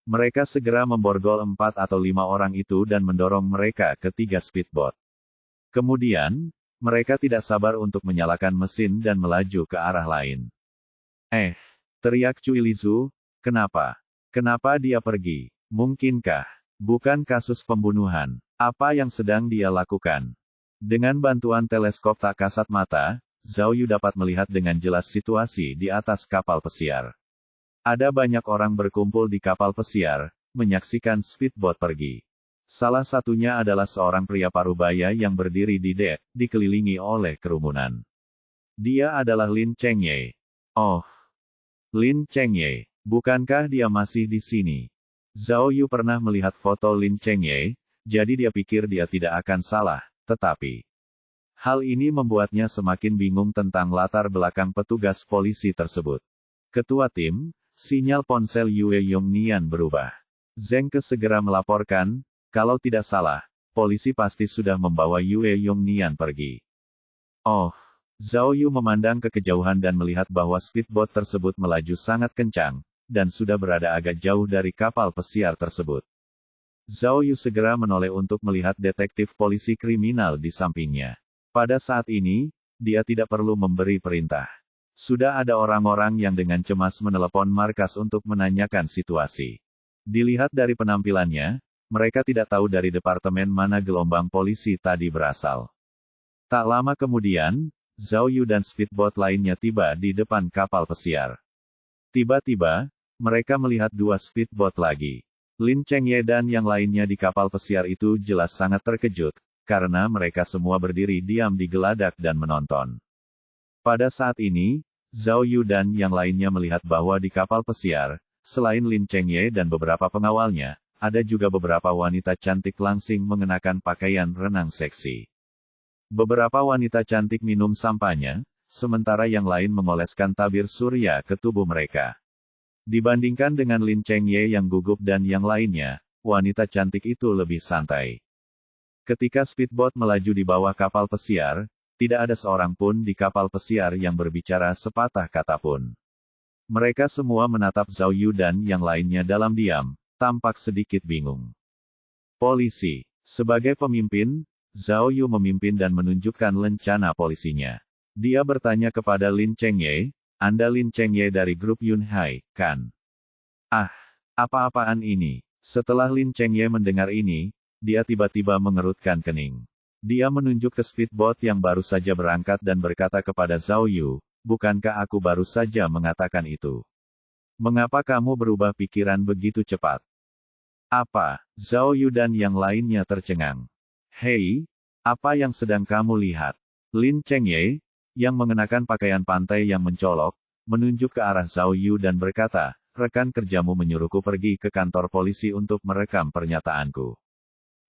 Mereka segera memborgol 4 atau 5 orang itu dan mendorong mereka ke 3 speedboat. Kemudian, mereka tidak sabar untuk menyalakan mesin dan melaju ke arah lain. Teriak Cui Lizu, kenapa? Kenapa dia pergi? Mungkinkah bukan kasus pembunuhan? Apa yang sedang dia lakukan? Dengan bantuan teleskop tak kasat mata, Zhao Yu dapat melihat dengan jelas situasi di atas kapal pesiar. Ada banyak orang berkumpul di kapal pesiar, menyaksikan speedboat pergi. Salah satunya adalah seorang pria parubaya yang berdiri di dek, dikelilingi oleh kerumunan. Dia adalah Lin Chengye. Oh, Lin Chengye, bukankah dia masih di sini? Zhao Yu pernah melihat foto Lin Chengye, jadi dia pikir dia tidak akan salah, tetapi hal ini membuatnya semakin bingung tentang latar belakang petugas polisi tersebut. Ketua tim, sinyal ponsel Yue Yongnian berubah. Zheng Ke segera melaporkan, kalau tidak salah, polisi pasti sudah membawa Yue Yongnian pergi. Oh, Zhao Yu memandang ke kejauhan dan melihat bahwa speedboat tersebut melaju sangat kencang, dan sudah berada agak jauh dari kapal pesiar tersebut. Zhao Yu segera menoleh untuk melihat detektif polisi kriminal di sampingnya. Pada saat ini, dia tidak perlu memberi perintah. Sudah ada orang-orang yang dengan cemas menelepon markas untuk menanyakan situasi. Dilihat dari penampilannya, mereka tidak tahu dari departemen mana gelombang polisi tadi berasal. Tak lama kemudian, Zhao Yu dan speedboat lainnya tiba di depan kapal pesiar. Tiba-tiba, mereka melihat 2 speedboat lagi. Lin Chengye dan yang lainnya di kapal pesiar itu jelas sangat terkejut, karena mereka semua berdiri diam di geladak dan menonton. Pada saat ini, Zhao Yu dan yang lainnya melihat bahwa di kapal pesiar, selain Lin Chengye dan beberapa pengawalnya, ada juga beberapa wanita cantik langsing mengenakan pakaian renang seksi. Beberapa wanita cantik minum sampahnya, sementara yang lain mengoleskan tabir surya ke tubuh mereka. Dibandingkan dengan Lin Chengye yang gugup dan yang lainnya, wanita cantik itu lebih santai. Ketika speedboat melaju di bawah kapal pesiar, tidak ada seorang pun di kapal pesiar yang berbicara sepatah kata pun. Mereka semua menatap Zhao Yu dan yang lainnya dalam diam, tampak sedikit bingung. Polisi. Sebagai pemimpin, Zhao Yu memimpin dan menunjukkan lencana polisinya. Dia bertanya kepada Lin Chengye, Anda Lin Chengye dari grup Yunhai, kan? Apa-apaan ini? Setelah Lin Chengye mendengar ini, dia tiba-tiba mengerutkan kening. Dia menunjuk ke speedboat yang baru saja berangkat dan berkata kepada Zhao Yu, bukankah aku baru saja mengatakan itu? Mengapa kamu berubah pikiran begitu cepat? Apa? Zhao Yu dan yang lainnya tercengang. Hei, apa yang sedang kamu lihat? Lin Chengye, yang mengenakan pakaian pantai yang mencolok, menunjuk ke arah Zhao Yu dan berkata, rekan kerjamu menyuruhku pergi ke kantor polisi untuk merekam pernyataanku.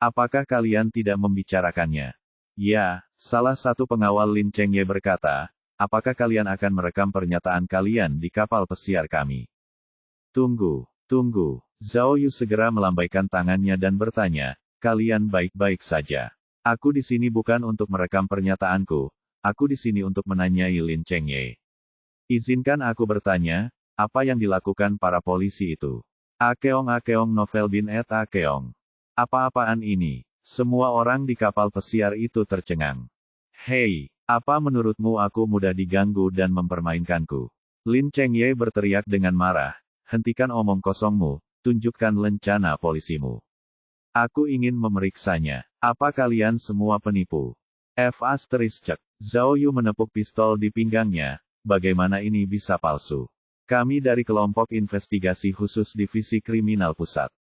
Apakah kalian tidak membicarakannya? Ya, salah satu pengawal Lin Chengye berkata, apakah kalian akan merekam pernyataan kalian di kapal pesiar kami? Tunggu. Zhao Yu segera melambaikan tangannya dan bertanya, kalian baik-baik saja. Aku di sini bukan untuk merekam pernyataanku, aku di sini untuk menanyai Lin Chengye. Izinkan aku bertanya, apa yang dilakukan para polisi itu? Akeong novel bin et Akeong. Apa-apaan ini? Semua orang di kapal pesiar itu tercengang. Hei, apa menurutmu aku mudah diganggu dan mempermainkanku? Lin Chengye berteriak dengan marah, hentikan omong kosongmu, tunjukkan lencana polisimu. Aku ingin memeriksanya. Apa kalian semua penipu? Zhao Yu menepuk pistol di pinggangnya, bagaimana ini bisa palsu? Kami dari kelompok investigasi khusus divisi kriminal pusat.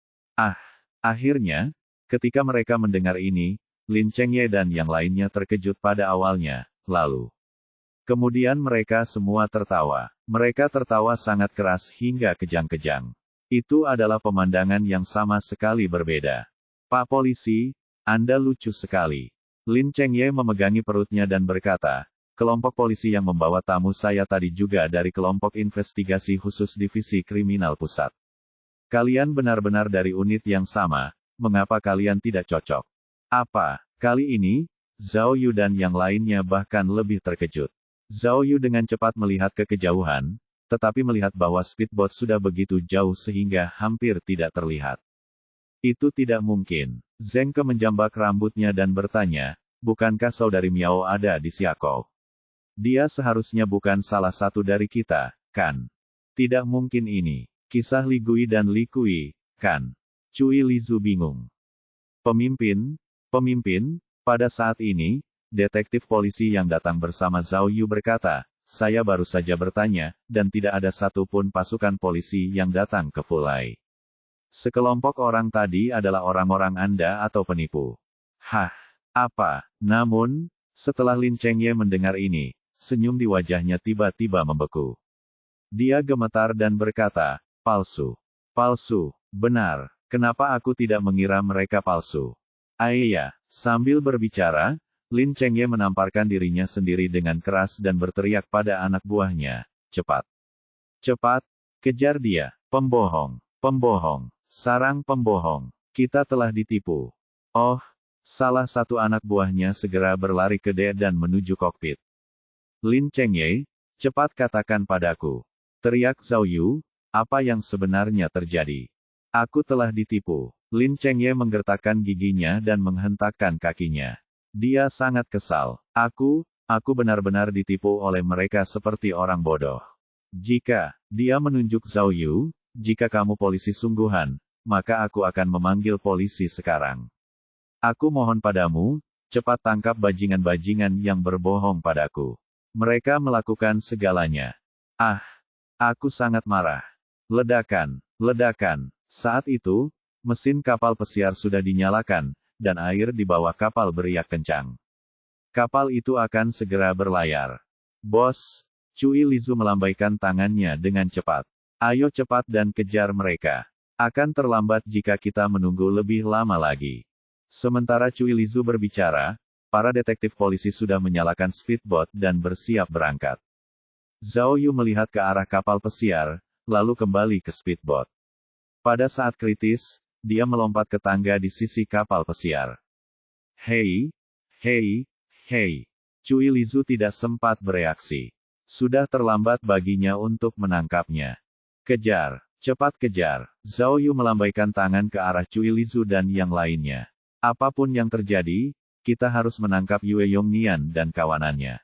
Akhirnya, ketika mereka mendengar ini, Lin Chengye dan yang lainnya terkejut pada awalnya, lalu kemudian mereka semua tertawa. Mereka tertawa sangat keras hingga kejang-kejang. Itu adalah pemandangan yang sama sekali berbeda. Pak Polisi, Anda lucu sekali. Lin Chengye memegangi perutnya dan berkata, kelompok polisi yang membawa tamu saya tadi juga dari kelompok investigasi khusus Divisi Kriminal Pusat. Kalian benar-benar dari unit yang sama, mengapa kalian tidak cocok? Apa? Kali ini, Zhao Yu dan yang lainnya bahkan lebih terkejut. Zhao Yu dengan cepat melihat ke kejauhan, tetapi melihat bahwa speedboat sudah begitu jauh sehingga hampir tidak terlihat. Itu tidak mungkin. Zheng Ke menjambak rambutnya dan bertanya, bukankah saudari Miao ada di Xiakou? Dia seharusnya bukan salah satu dari kita, kan? Tidak mungkin ini. Kisah Li Gui dan Li Kui, kan? Cui Lizu bingung. Pemimpin, pada saat ini, detektif polisi yang datang bersama Zhao Yu berkata, saya baru saja bertanya, dan tidak ada satupun pasukan polisi yang datang ke Fulai. Sekelompok orang tadi adalah orang-orang Anda atau penipu. Hah? Apa? Namun, setelah Lin Chengye mendengar ini, senyum di wajahnya tiba-tiba membeku. Dia gemetar dan berkata, palsu. Palsu, benar. Kenapa aku tidak mengira mereka palsu? Ayah, sambil berbicara, Lin Chengye menamparkan dirinya sendiri dengan keras dan berteriak pada anak buahnya, cepat. Cepat, kejar dia, pembohong, pembohong, sarang pembohong, kita telah ditipu. Oh, salah satu anak buahnya segera berlari ke dia dan menuju kokpit. Lin Chengye, cepat katakan padaku. Teriak Zhao Yu, apa yang sebenarnya terjadi? Aku telah ditipu. Lin Chengye menggertakkan giginya dan menghentakkan kakinya. Dia sangat kesal. Aku benar-benar ditipu oleh mereka seperti orang bodoh. Jika dia menunjuk Zhao Yu, jika kamu polisi sungguhan, maka aku akan memanggil polisi sekarang. Aku mohon padamu, cepat tangkap bajingan-bajingan yang berbohong padaku. Mereka melakukan segalanya. Ah, aku sangat marah. Ledakan, ledakan. Saat itu, mesin kapal pesiar sudah dinyalakan, dan air di bawah kapal beriak kencang. Kapal itu akan segera berlayar. Bos, Cui Lizu melambaikan tangannya dengan cepat. Ayo cepat dan kejar mereka. Akan terlambat jika kita menunggu lebih lama lagi. Sementara Cui Lizu berbicara, para detektif polisi sudah menyalakan speedboat dan bersiap berangkat. Zhao Yu melihat ke arah kapal pesiar, lalu kembali ke speedboat. Pada saat kritis, dia melompat ke tangga di sisi kapal pesiar. Hei! Cui Lizu tidak sempat bereaksi. Sudah terlambat baginya untuk menangkapnya. Kejar! Cepat kejar! Zhao Yu melambaikan tangan ke arah Cui Lizu dan yang lainnya. Apapun yang terjadi, kita harus menangkap Yue Yongnian dan kawanannya.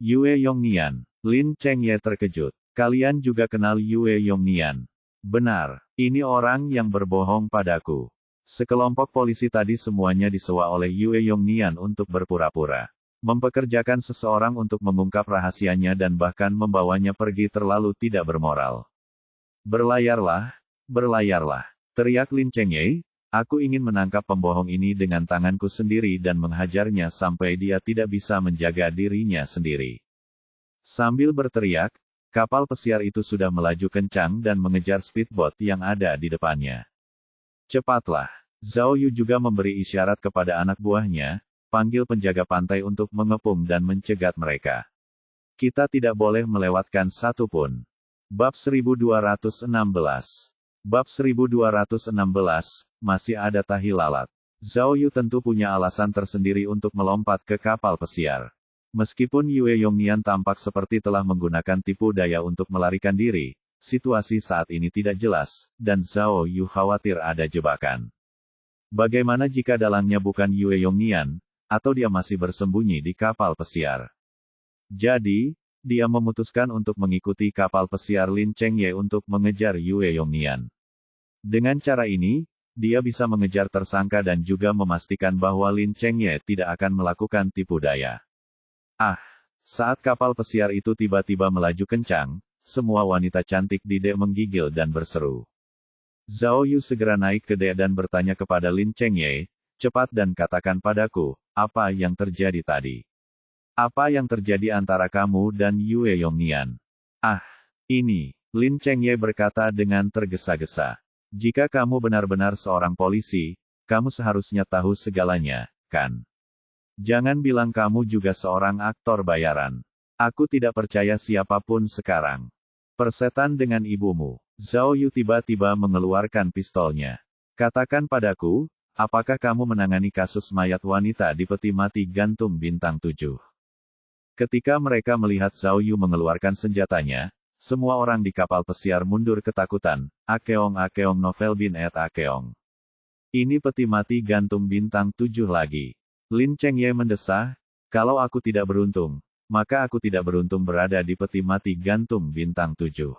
Yue Yongnian. Lin Chengye terkejut. Kalian juga kenal Yue Yongnian? Benar, ini orang yang berbohong padaku. Sekelompok polisi tadi semuanya disewa oleh Yue Yongnian untuk berpura-pura. Mempekerjakan seseorang untuk mengungkap rahasianya dan bahkan membawanya pergi terlalu tidak bermoral. Berlayarlah, berlayarlah. Teriak Lin Chengye, aku ingin menangkap pembohong ini dengan tanganku sendiri dan menghajarnya sampai dia tidak bisa menjaga dirinya sendiri. Sambil berteriak, kapal pesiar itu sudah melaju kencang dan mengejar speedboat yang ada di depannya. Cepatlah. Zhao Yu juga memberi isyarat kepada anak buahnya, panggil penjaga pantai untuk mengepung dan mencegat mereka. Kita tidak boleh melewatkan satu pun. Bab 1216. Bab 1216, masih ada tahi lalat. Zhao Yu tentu punya alasan tersendiri untuk melompat ke kapal pesiar. Meskipun Yue Yongnian tampak seperti telah menggunakan tipu daya untuk melarikan diri, situasi saat ini tidak jelas, dan Zhao Yu khawatir ada jebakan. Bagaimana jika dalangnya bukan Yue Yongnian, atau dia masih bersembunyi di kapal pesiar? Jadi, dia memutuskan untuk mengikuti kapal pesiar Lin Chengye untuk mengejar Yue Yongnian. Dengan cara ini, dia bisa mengejar tersangka dan juga memastikan bahwa Lin Chengye tidak akan melakukan tipu daya. Ah, saat kapal pesiar itu tiba-tiba melaju kencang, semua wanita cantik di dek menggigil dan berseru. Zhao Yu segera naik ke D dan bertanya kepada Lin Chengye, cepat dan katakan padaku, apa yang terjadi tadi? Apa yang terjadi antara kamu dan Yue Yongnian? Ah, ini, Lin Chengye berkata dengan tergesa-gesa. Jika kamu benar-benar seorang polisi, kamu seharusnya tahu segalanya, kan? Jangan bilang kamu juga seorang aktor bayaran. Aku tidak percaya siapapun sekarang. Persetan dengan ibumu. Zhao Yu tiba-tiba mengeluarkan pistolnya. Katakan padaku, apakah kamu menangani kasus mayat wanita di peti mati gantung bintang 7? Ketika mereka melihat Zhao Yu mengeluarkan senjatanya, semua orang di kapal pesiar mundur ketakutan. Akeong novel bin et Akeong. Ini peti mati gantung bintang 7 lagi. Lin Chengye mendesah, kalau aku tidak beruntung, maka aku tidak beruntung berada di peti mati gantung bintang 7.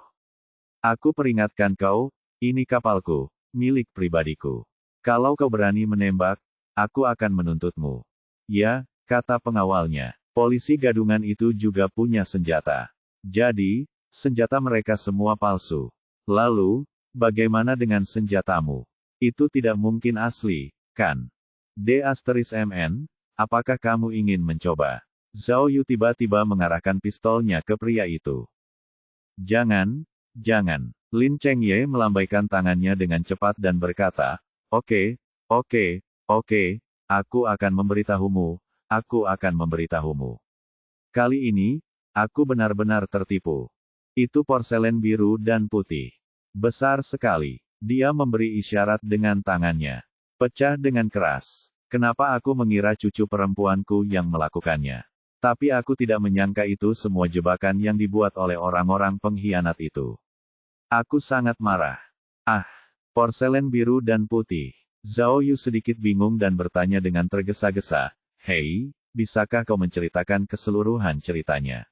Aku peringatkan kau, ini kapalku, milik pribadiku. Kalau kau berani menembak, aku akan menuntutmu. Ya, kata pengawalnya. Polisi gadungan itu juga punya senjata. Jadi, senjata mereka semua palsu. Lalu, bagaimana dengan senjatamu? Itu tidak mungkin asli, kan? D*MN, apakah kamu ingin mencoba? Zhao Yu tiba-tiba mengarahkan pistolnya ke pria itu. Jangan, jangan. Lin Chengye melambaikan tangannya dengan cepat dan berkata, Oke, aku akan memberitahumu. Kali ini, aku benar-benar tertipu. Itu porselen biru dan putih. Besar sekali. Dia memberi isyarat dengan tangannya. Pecah dengan keras. Kenapa aku mengira cucu perempuanku yang melakukannya? Tapi aku tidak menyangka itu semua jebakan yang dibuat oleh orang-orang pengkhianat itu. Aku sangat marah. Ah, porselen biru dan putih. Zhao Yu sedikit bingung dan bertanya dengan tergesa-gesa, Hei, bisakah kau menceritakan keseluruhan ceritanya?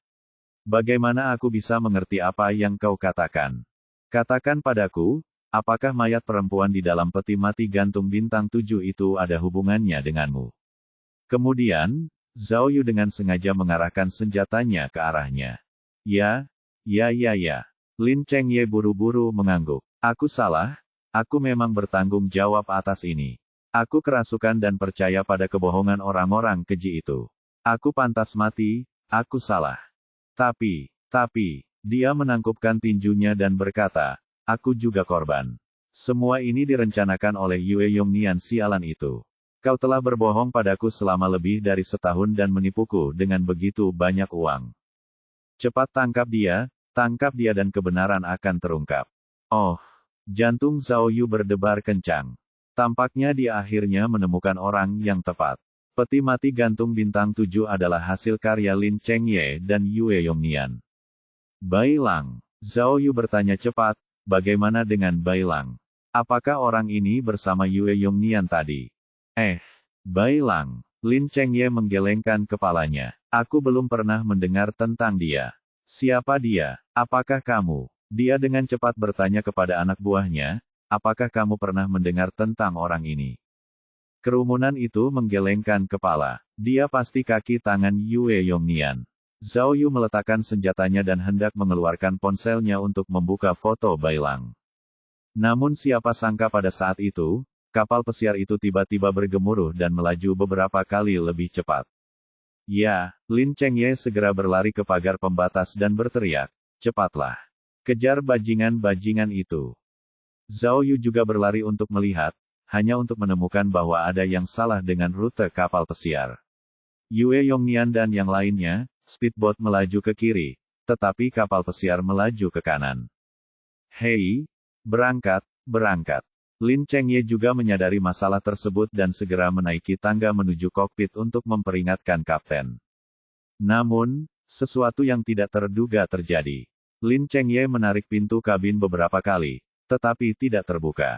Bagaimana aku bisa mengerti apa yang kau katakan? Katakan padaku, apakah mayat perempuan di dalam peti mati gantung bintang 7 itu ada hubungannya denganmu? Kemudian, Zhao Yu dengan sengaja mengarahkan senjatanya ke arahnya. Ya. Lin Chengye buru-buru mengangguk. Aku salah, aku memang bertanggung jawab atas ini. Aku kerasukan dan percaya pada kebohongan orang-orang keji itu. Aku pantas mati, aku salah. Tapi, dia menangkupkan tinjunya dan berkata, aku juga korban. Semua ini direncanakan oleh Yue Yongnian sialan itu. Kau telah berbohong padaku selama lebih dari setahun dan menipuku dengan begitu banyak uang. Cepat tangkap dia dan kebenaran akan terungkap. Oh, jantung Zhao Yu berdebar kencang. Tampaknya dia akhirnya menemukan orang yang tepat. Peti mati gantung bintang 7 adalah hasil karya Lin Chengye dan Yue Yongnian. Bai Lang. Zhao Yu bertanya cepat, bagaimana dengan Bai Lang? Apakah orang ini bersama Yue Yongnian tadi? Bai Lang. Lin Chengye menggelengkan kepalanya. Aku belum pernah mendengar tentang dia. Siapa dia? Apakah kamu? Dia dengan cepat bertanya kepada anak buahnya, apakah kamu pernah mendengar tentang orang ini? Kerumunan itu menggelengkan kepala. Dia pasti kaki tangan Yue Yongnian. Zhao Yu meletakkan senjatanya dan hendak mengeluarkan ponselnya untuk membuka foto Bai Lang. Namun siapa sangka pada saat itu, kapal pesiar itu tiba-tiba bergemuruh dan melaju beberapa kali lebih cepat. Ya, Lin Chengye segera berlari ke pagar pembatas dan berteriak, cepatlah. Kejar bajingan-bajingan itu. Zhao Yu juga berlari untuk melihat, hanya untuk menemukan bahwa ada yang salah dengan rute kapal pesiar. Yue Yongnian dan yang lainnya, speedboat melaju ke kiri, tetapi kapal pesiar melaju ke kanan. Hei, berangkat. Lin Chengye juga menyadari masalah tersebut dan segera menaiki tangga menuju kokpit untuk memperingatkan kapten. Namun, sesuatu yang tidak terduga terjadi. Lin Chengye menarik pintu kabin beberapa kali, tetapi tidak terbuka.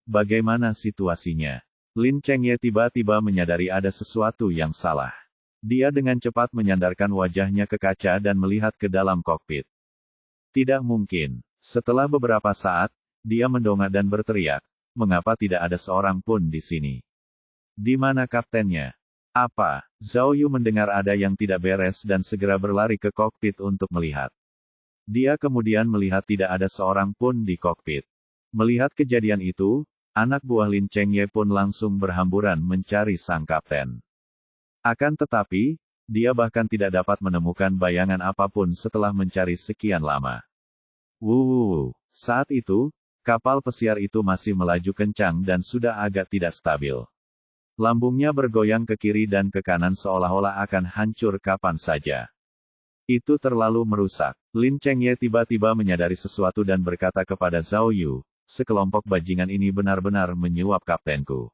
Bagaimana situasinya? Lin Chengye tiba-tiba menyadari ada sesuatu yang salah. Dia dengan cepat menyandarkan wajahnya ke kaca dan melihat ke dalam kokpit. Tidak mungkin. Setelah beberapa saat, dia mendongak dan berteriak, mengapa tidak ada seorang pun di sini? Di mana kaptennya? Apa? Zhao Yu mendengar ada yang tidak beres dan segera berlari ke kokpit untuk melihat. Dia kemudian melihat tidak ada seorang pun di kokpit. Melihat kejadian itu, anak buah Lin Chengye pun langsung berhamburan mencari sang kapten. Akan tetapi, dia bahkan tidak dapat menemukan bayangan apapun setelah mencari sekian lama. Saat itu, kapal pesiar itu masih melaju kencang dan sudah agak tidak stabil. Lambungnya bergoyang ke kiri dan ke kanan seolah-olah akan hancur kapan saja. Itu terlalu merusak. Lin Chengye tiba-tiba menyadari sesuatu dan berkata kepada Zhao Yu, sekelompok bajingan ini benar-benar menyuap kaptenku.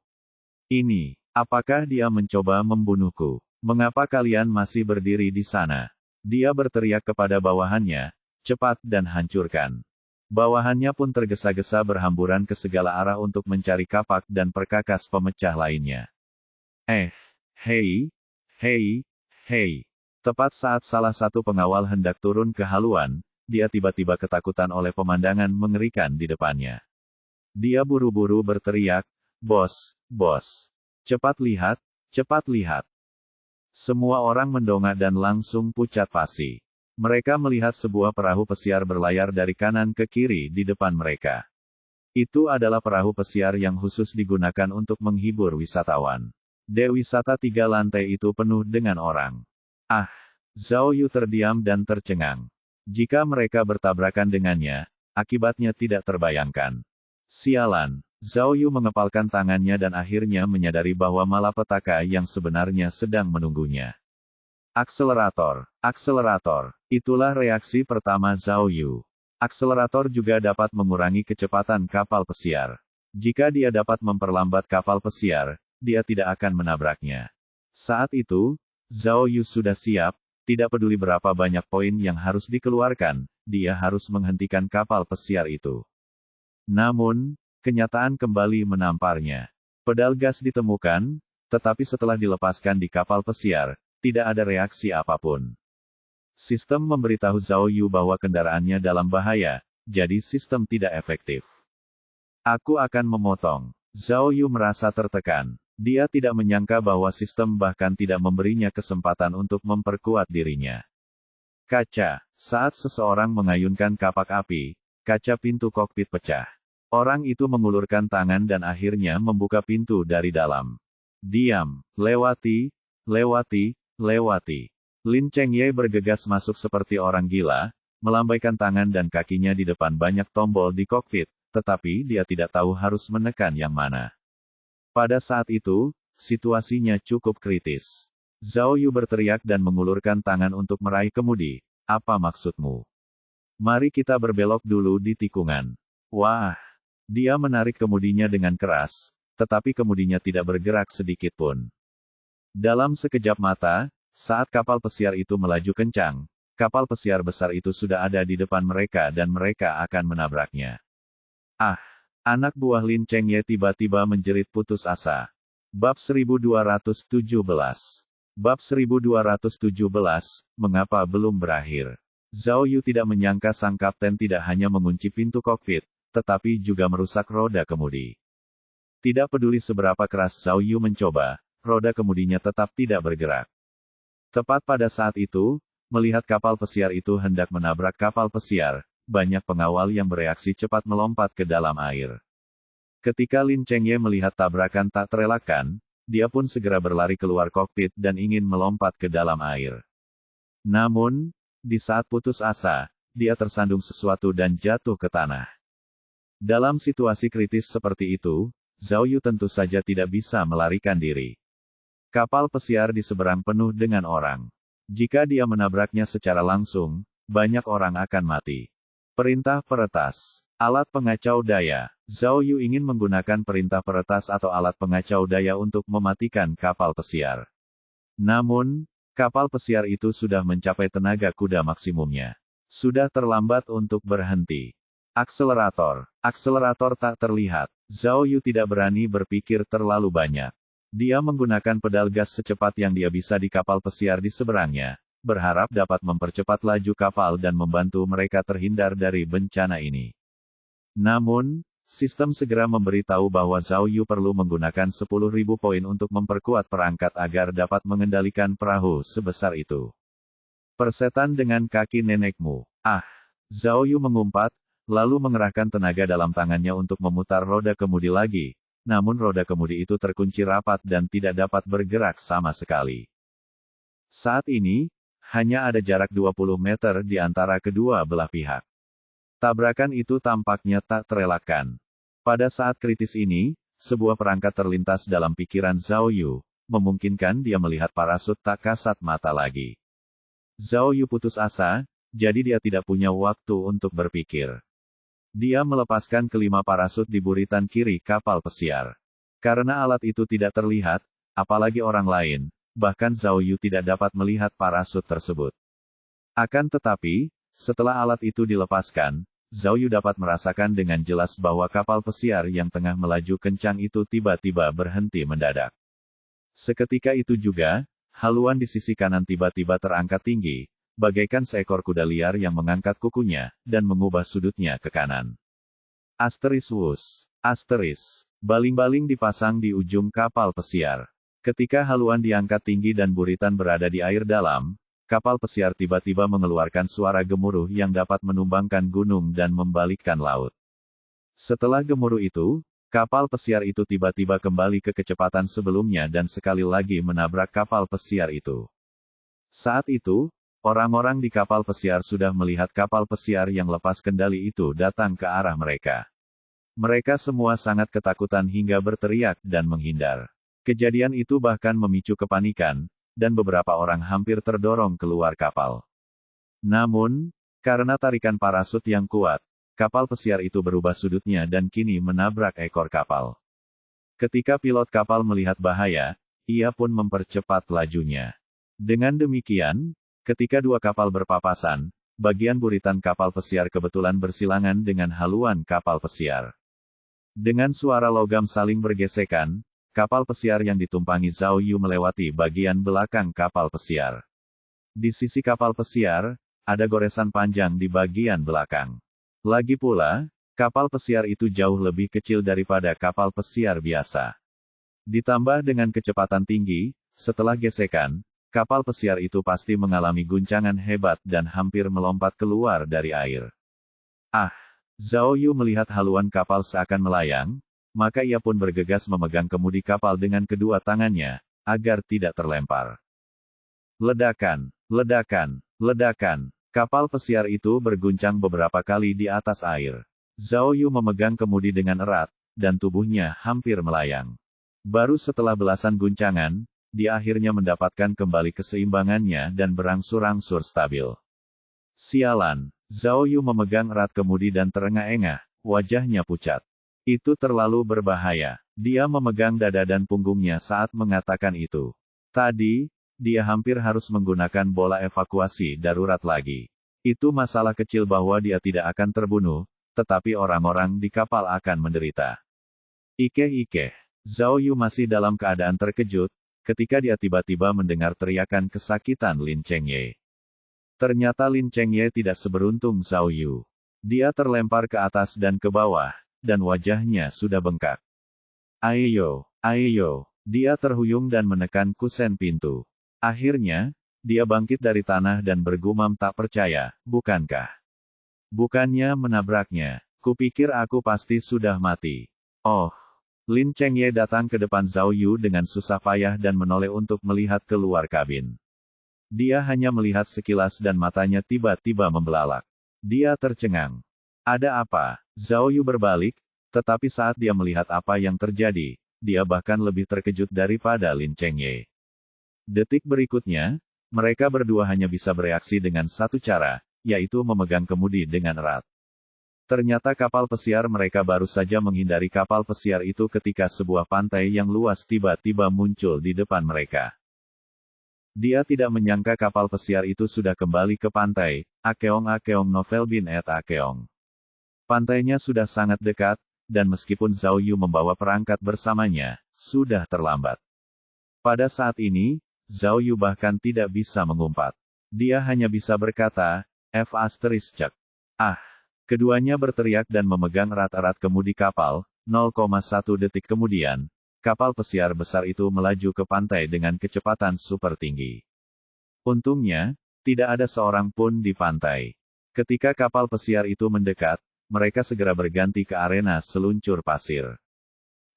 Ini, apakah dia mencoba membunuhku? Mengapa kalian masih berdiri di sana? Dia berteriak kepada bawahannya, cepat dan hancurkan. Bawahannya pun tergesa-gesa berhamburan ke segala arah untuk mencari kapak dan perkakas pemecah lainnya. Hei. Tepat saat salah satu pengawal hendak turun ke haluan, dia tiba-tiba ketakutan oleh pemandangan mengerikan di depannya. Dia buru-buru berteriak, Bos. Cepat lihat. Semua orang mendongak dan langsung pucat pasi. Mereka melihat sebuah perahu pesiar berlayar dari kanan ke kiri di depan mereka. Itu adalah perahu pesiar yang khusus digunakan untuk menghibur wisatawan. Dek wisata 3 lantai itu penuh dengan orang. Zhao Yu terdiam dan tercengang. Jika mereka bertabrakan dengannya, akibatnya tidak terbayangkan. Sialan, Zhao Yu mengepalkan tangannya dan akhirnya menyadari bahwa malapetaka yang sebenarnya sedang menunggunya. Akselerator. Itulah reaksi pertama Zhao Yu. Akselerator juga dapat mengurangi kecepatan kapal pesiar. Jika dia dapat memperlambat kapal pesiar, dia tidak akan menabraknya. Saat itu, Zhao Yu sudah siap, tidak peduli berapa banyak poin yang harus dikeluarkan, dia harus menghentikan kapal pesiar itu. Namun, kenyataan kembali menamparnya. Pedal gas ditemukan, tetapi setelah dilepaskan di kapal pesiar, tidak ada reaksi apapun. Sistem memberitahu Zhao Yu bahwa kendaraannya dalam bahaya, jadi sistem tidak efektif. Aku akan memotong. Zhao Yu merasa tertekan. Dia tidak menyangka bahwa sistem bahkan tidak memberinya kesempatan untuk memperkuat dirinya. Kaca. Saat seseorang mengayunkan kapak api, kaca pintu kokpit pecah. Orang itu mengulurkan tangan dan akhirnya membuka pintu dari dalam. Diam. Lewati. Lin Chengye bergegas masuk seperti orang gila, melambaikan tangan dan kakinya di depan banyak tombol di kokpit, tetapi dia tidak tahu harus menekan yang mana. Pada saat itu, situasinya cukup kritis. Zhao Yu berteriak dan mengulurkan tangan untuk meraih kemudi. Apa maksudmu? Mari kita berbelok dulu di tikungan. Wah! Dia menarik kemudinya dengan keras, tetapi kemudinya tidak bergerak sedikit pun. Dalam sekejap mata, saat kapal pesiar itu melaju kencang, kapal pesiar besar itu sudah ada di depan mereka dan mereka akan menabraknya. Anak buah Lin Chengye tiba-tiba menjerit putus asa. Bab 1217. Mengapa belum berakhir? Zhao Yu tidak menyangka sang kapten tidak hanya mengunci pintu kokpit, tetapi juga merusak roda kemudi. Tidak peduli seberapa keras Zhao Yu mencoba, roda kemudinya tetap tidak bergerak. Tepat pada saat itu, melihat kapal pesiar itu hendak menabrak kapal pesiar, banyak pengawal yang bereaksi cepat melompat ke dalam air. Ketika Lin Chengye melihat tabrakan tak terelakkan, dia pun segera berlari keluar kokpit dan ingin melompat ke dalam air. Namun, di saat putus asa, dia tersandung sesuatu dan jatuh ke tanah. Dalam situasi kritis seperti itu, Zhao Yu tentu saja tidak bisa melarikan diri. Kapal pesiar di seberang penuh dengan orang. Jika dia menabraknya secara langsung, banyak orang akan mati. Perintah peretas. Alat pengacau daya. Zhao Yu ingin menggunakan perintah peretas atau alat pengacau daya untuk mematikan kapal pesiar. Namun, kapal pesiar itu sudah mencapai tenaga kuda maksimumnya. Sudah terlambat untuk berhenti. Akselerator tak terlihat. Zhao Yu tidak berani berpikir terlalu banyak. Dia menggunakan pedal gas secepat yang dia bisa di kapal pesiar di seberangnya, berharap dapat mempercepat laju kapal dan membantu mereka terhindar dari bencana ini. Namun, sistem segera memberitahu bahwa Zhao Yu perlu menggunakan 10.000 poin untuk memperkuat perangkat agar dapat mengendalikan perahu sebesar itu. Persetan dengan kaki nenekmu. Zhao Yu mengumpat, lalu mengerahkan tenaga dalam tangannya untuk memutar roda kemudi lagi, namun roda kemudi itu terkunci rapat dan tidak dapat bergerak sama sekali. Saat ini, hanya ada jarak 20 meter di antara kedua belah pihak. Tabrakan itu tampaknya tak terelakkan. Pada saat kritis ini, sebuah perangkat terlintas dalam pikiran Zhao Yu, memungkinkan dia melihat parasut tak kasat mata lagi. Zhao Yu putus asa, jadi dia tidak punya waktu untuk berpikir. Dia melepaskan kelima parasut di buritan kiri kapal pesiar. Karena alat itu tidak terlihat, apalagi orang lain, bahkan Zhao Yu tidak dapat melihat parasut tersebut. Akan tetapi, setelah alat itu dilepaskan, Zhao Yu dapat merasakan dengan jelas bahwa kapal pesiar yang tengah melaju kencang itu tiba-tiba berhenti mendadak. Seketika itu juga, haluan di sisi kanan tiba-tiba terangkat tinggi, bagaikan seekor kuda liar yang mengangkat kukunya, dan mengubah sudutnya ke kanan. Asteris wus. Asteris. Baling-baling dipasang di ujung kapal pesiar. Ketika haluan diangkat tinggi dan buritan berada di air dalam, kapal pesiar tiba-tiba mengeluarkan suara gemuruh yang dapat menumbangkan gunung dan membalikkan laut. Setelah gemuruh itu, kapal pesiar itu tiba-tiba kembali ke kecepatan sebelumnya dan sekali lagi menabrak kapal pesiar itu. Saat itu, orang-orang di kapal pesiar sudah melihat kapal pesiar yang lepas kendali itu datang ke arah mereka. Mereka semua sangat ketakutan hingga berteriak dan menghindar. Kejadian itu bahkan memicu kepanikan, dan beberapa orang hampir terdorong keluar kapal. Namun, karena tarikan parasut yang kuat, kapal pesiar itu berubah sudutnya dan kini menabrak ekor kapal. Ketika pilot kapal melihat bahaya, ia pun mempercepat lajunya. Dengan demikian, ketika dua kapal berpapasan, bagian buritan kapal pesiar kebetulan bersilangan dengan haluan kapal pesiar. Dengan suara logam saling bergesekan, kapal pesiar yang ditumpangi Zhao Yu melewati bagian belakang kapal pesiar. Di sisi kapal pesiar, ada goresan panjang di bagian belakang. Lagi pula, kapal pesiar itu jauh lebih kecil daripada kapal pesiar biasa. Ditambah dengan kecepatan tinggi, setelah gesekan, kapal pesiar itu pasti mengalami guncangan hebat dan hampir melompat keluar dari air. Ah! Zhao Yu melihat haluan kapal seakan melayang, maka ia pun bergegas memegang kemudi kapal dengan kedua tangannya, agar tidak terlempar. Ledakan, ledakan, ledakan. Kapal pesiar itu berguncang beberapa kali di atas air. Zhao Yu memegang kemudi dengan erat, dan tubuhnya hampir melayang. Baru setelah belasan guncangan, dia akhirnya mendapatkan kembali keseimbangannya dan berangsur-angsur stabil. Sialan, Zhao Yu memegang erat kemudi dan terengah-engah, wajahnya pucat. Itu terlalu berbahaya. Dia memegang dada dan punggungnya saat mengatakan itu. Tadi, dia hampir harus menggunakan bola evakuasi darurat lagi. Itu masalah kecil bahwa dia tidak akan terbunuh, tetapi orang-orang di kapal akan menderita. Ikeh-ikeh. Zhao Yu masih dalam keadaan terkejut, ketika dia tiba-tiba mendengar teriakan kesakitan Lin Chengye. Ternyata Lin Chengye tidak seberuntung Zhao Yu. Dia terlempar ke atas dan ke bawah, dan wajahnya sudah bengkak. Ayo, ayo, dia terhuyung dan menekan kusen pintu. Akhirnya, dia bangkit dari tanah dan bergumam tak percaya, bukankah? Bukannya menabraknya, kupikir aku pasti sudah mati. Oh, Lin Chengye datang ke depan Zhao Yu dengan susah payah dan menoleh untuk melihat keluar kabin. Dia hanya melihat sekilas dan matanya tiba-tiba membelalak. Dia tercengang. Ada apa? Zhao Yu berbalik, tetapi saat dia melihat apa yang terjadi, dia bahkan lebih terkejut daripada Lin Chengye. Detik berikutnya, mereka berdua hanya bisa bereaksi dengan satu cara, yaitu memegang kemudi dengan erat. Ternyata kapal pesiar mereka baru saja menghindari kapal pesiar itu ketika sebuah pantai yang luas tiba-tiba muncul di depan mereka. Dia tidak menyangka kapal pesiar itu sudah kembali ke pantai. Akeong novel bin et Akeong. Pantainya sudah sangat dekat, dan meskipun Zhao Yu membawa perangkat bersamanya, sudah terlambat. Pada saat ini, Zhao Yu bahkan tidak bisa mengumpat. Dia hanya bisa berkata, F***. Ah! Keduanya berteriak dan memegang erat-erat kemudi kapal. 0,1 detik kemudian, kapal pesiar besar itu melaju ke pantai dengan kecepatan super tinggi. Untungnya, tidak ada seorang pun di pantai. Ketika kapal pesiar itu mendekat, mereka segera berganti ke arena seluncur pasir.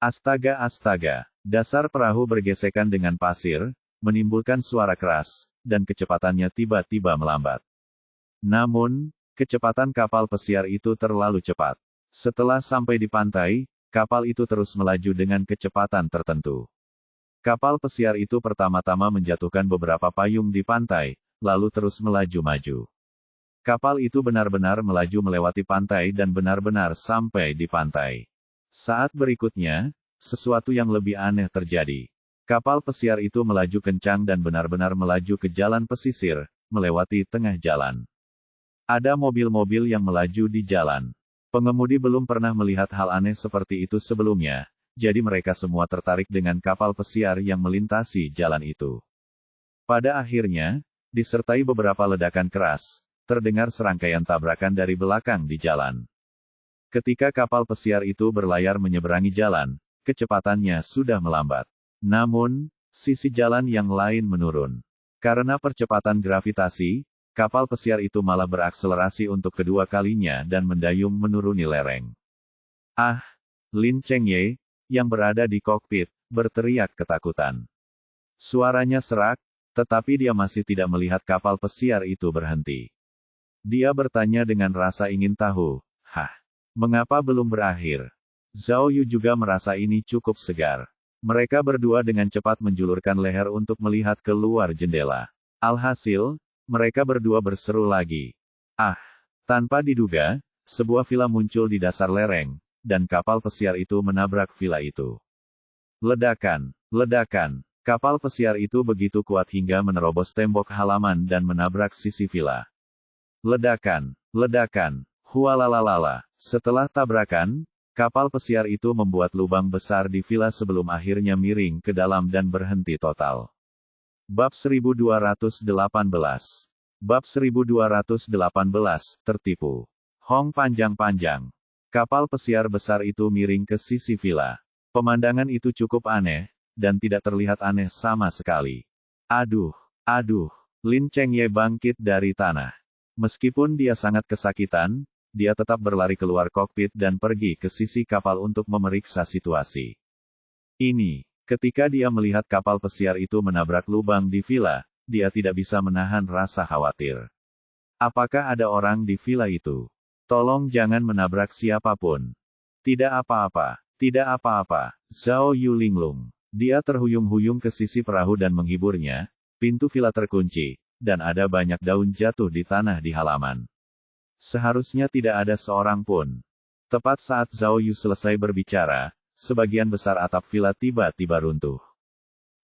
Astaga astaga, dasar perahu bergesekan dengan pasir, menimbulkan suara keras, dan kecepatannya tiba-tiba melambat. Namun, kecepatan kapal pesiar itu terlalu cepat. Setelah sampai di pantai, kapal itu terus melaju dengan kecepatan tertentu. Kapal pesiar itu pertama-tama menjatuhkan beberapa payung di pantai, lalu terus melaju-maju. Kapal itu benar-benar melaju melewati pantai dan benar-benar sampai di pantai. Saat berikutnya, sesuatu yang lebih aneh terjadi. Kapal pesiar itu melaju kencang dan benar-benar melaju ke jalan pesisir, melewati tengah jalan. Ada mobil-mobil yang melaju di jalan. Pengemudi belum pernah melihat hal aneh seperti itu sebelumnya, jadi mereka semua tertarik dengan kapal pesiar yang melintasi jalan itu. Pada akhirnya, disertai beberapa ledakan keras, terdengar serangkaian tabrakan dari belakang di jalan. Ketika kapal pesiar itu berlayar menyeberangi jalan, kecepatannya sudah melambat. Namun, sisi jalan yang lain menurun. Karena percepatan gravitasi, kapal pesiar itu malah berakselerasi untuk kedua kalinya dan mendayung menuruni lereng. Ah! Lin Chengye, yang berada di kokpit, berteriak ketakutan. Suaranya serak, tetapi dia masih tidak melihat kapal pesiar itu berhenti. Dia bertanya dengan rasa ingin tahu, mengapa belum berakhir? Zhao Yu juga merasa ini cukup segar. Mereka berdua dengan cepat menjulurkan leher untuk melihat keluar jendela. Alhasil, mereka berdua berseru lagi. Tanpa diduga, sebuah villa muncul di dasar lereng, dan kapal pesiar itu menabrak villa itu. Ledakan, ledakan. Kapal pesiar itu begitu kuat hingga menerobos tembok halaman dan menabrak sisi villa. Ledakan, ledakan. Hualalalala. Setelah tabrakan, kapal pesiar itu membuat lubang besar di villa sebelum akhirnya miring ke dalam dan berhenti total. Bab 1218. Bab 1218, tertipu. Hong panjang-panjang. Kapal pesiar besar itu miring ke sisi villa. Pemandangan itu cukup aneh, dan tidak terlihat aneh sama sekali. Aduh, Lin Chengye bangkit dari tanah. Meskipun dia sangat kesakitan, dia tetap berlari keluar kokpit dan pergi ke sisi kapal untuk memeriksa situasi. Ketika dia melihat kapal pesiar itu menabrak lubang di villa, dia tidak bisa menahan rasa khawatir. Apakah ada orang di villa itu? Tolong jangan menabrak siapapun. Tidak apa-apa, tidak apa-apa. Zhao Yu linglung. Dia terhuyung-huyung ke sisi perahu dan menghiburnya. Pintu villa terkunci, dan ada banyak daun jatuh di tanah di halaman. Seharusnya tidak ada seorang pun. Tepat saat Zhao Yu selesai berbicara, sebagian besar atap villa tiba-tiba runtuh.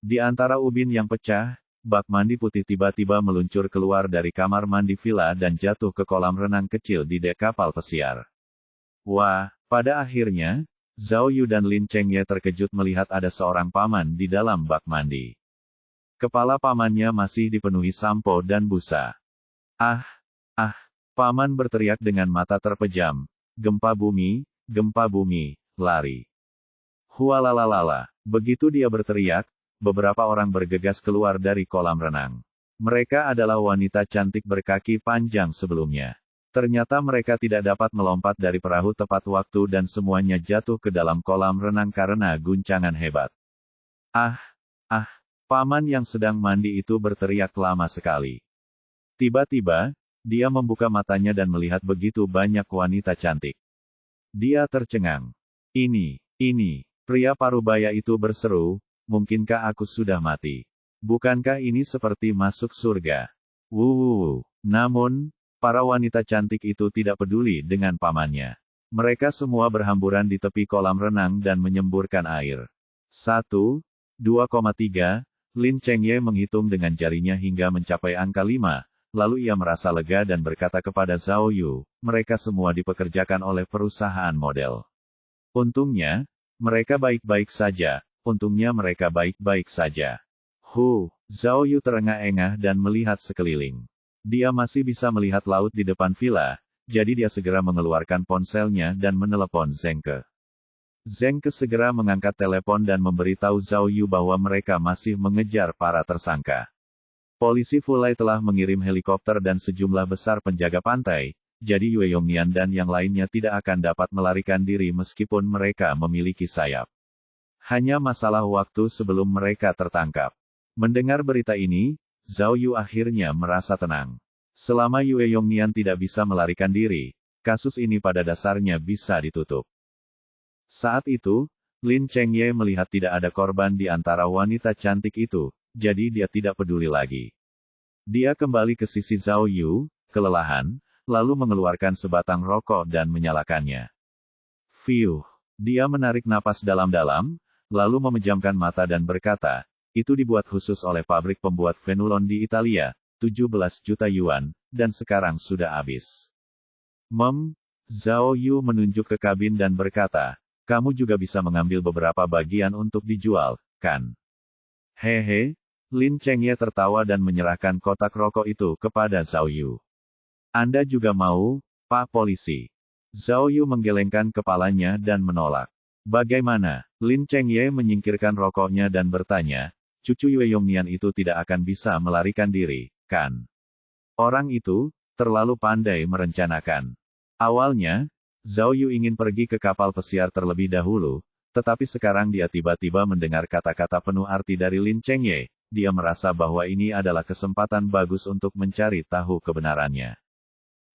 Di antara ubin yang pecah, bak mandi putih tiba-tiba meluncur keluar dari kamar mandi villa dan jatuh ke kolam renang kecil di dek kapal pesiar. Wah, pada akhirnya, Zhao Yu dan Lin Chengye terkejut melihat ada seorang paman di dalam bak mandi. Kepala pamannya masih dipenuhi sampo dan busa. Paman berteriak dengan mata terpejam. Gempa bumi, lari. Hualalalala. Begitu dia berteriak, beberapa orang bergegas keluar dari kolam renang. Mereka adalah wanita cantik berkaki panjang sebelumnya. Ternyata mereka tidak dapat melompat dari perahu tepat waktu dan semuanya jatuh ke dalam kolam renang karena guncangan hebat. Paman yang sedang mandi itu berteriak lama sekali. Tiba-tiba, dia membuka matanya dan melihat begitu banyak wanita cantik. Dia tercengang. Ini, pria parubaya itu berseru, mungkinkah aku sudah mati? Bukankah ini seperti masuk surga? Namun, para wanita cantik itu tidak peduli dengan pamannya. Mereka semua berhamburan di tepi kolam renang dan menyemburkan air. 1, 2,3, Lin Chengye menghitung dengan jarinya hingga mencapai angka 5. Lalu ia merasa lega dan berkata kepada Zhao Yu, mereka semua dipekerjakan oleh perusahaan model. Untungnya, mereka baik-baik saja. Zhao Yu terengah-engah dan melihat sekeliling. Dia masih bisa melihat laut di depan villa, jadi dia segera mengeluarkan ponselnya dan menelepon Zengke. Zengke segera mengangkat telepon dan memberitahu Zhao Yu bahwa mereka masih mengejar para tersangka. Polisi Fulai telah mengirim helikopter dan sejumlah besar penjaga pantai, jadi Yue Yongnian dan yang lainnya tidak akan dapat melarikan diri meskipun mereka memiliki sayap. Hanya masalah waktu sebelum mereka tertangkap. Mendengar berita ini, Zhao Yu akhirnya merasa tenang. Selama Yue Yongnian tidak bisa melarikan diri, kasus ini pada dasarnya bisa ditutup. Saat itu, Lin Chengye melihat tidak ada korban di antara wanita cantik itu, jadi dia tidak peduli lagi. Dia kembali ke sisi Zhao Yu, kelelahan, lalu mengeluarkan sebatang rokok dan menyalakannya. Fiuh, dia menarik napas dalam-dalam, lalu memejamkan mata dan berkata, itu dibuat khusus oleh pabrik pembuat fenulon di Italia, 17 juta yuan, dan sekarang sudah habis. Zhao Yu menunjuk ke kabin dan berkata, kamu juga bisa mengambil beberapa bagian untuk dijual, kan? Hehe, Lin Chengye tertawa dan menyerahkan kotak rokok itu kepada Zhao Yu. Anda juga mau, Pak Polisi? Zhao Yu menggelengkan kepalanya dan menolak. Bagaimana? Lin Chengye menyingkirkan rokoknya dan bertanya, cucu Yue Yongnian itu tidak akan bisa melarikan diri, kan? Orang itu terlalu pandai merencanakan. Awalnya, Zhao Yu ingin pergi ke kapal pesiar terlebih dahulu, tetapi sekarang dia tiba-tiba mendengar kata-kata penuh arti dari Lin Chengye. Dia merasa bahwa ini adalah kesempatan bagus untuk mencari tahu kebenarannya.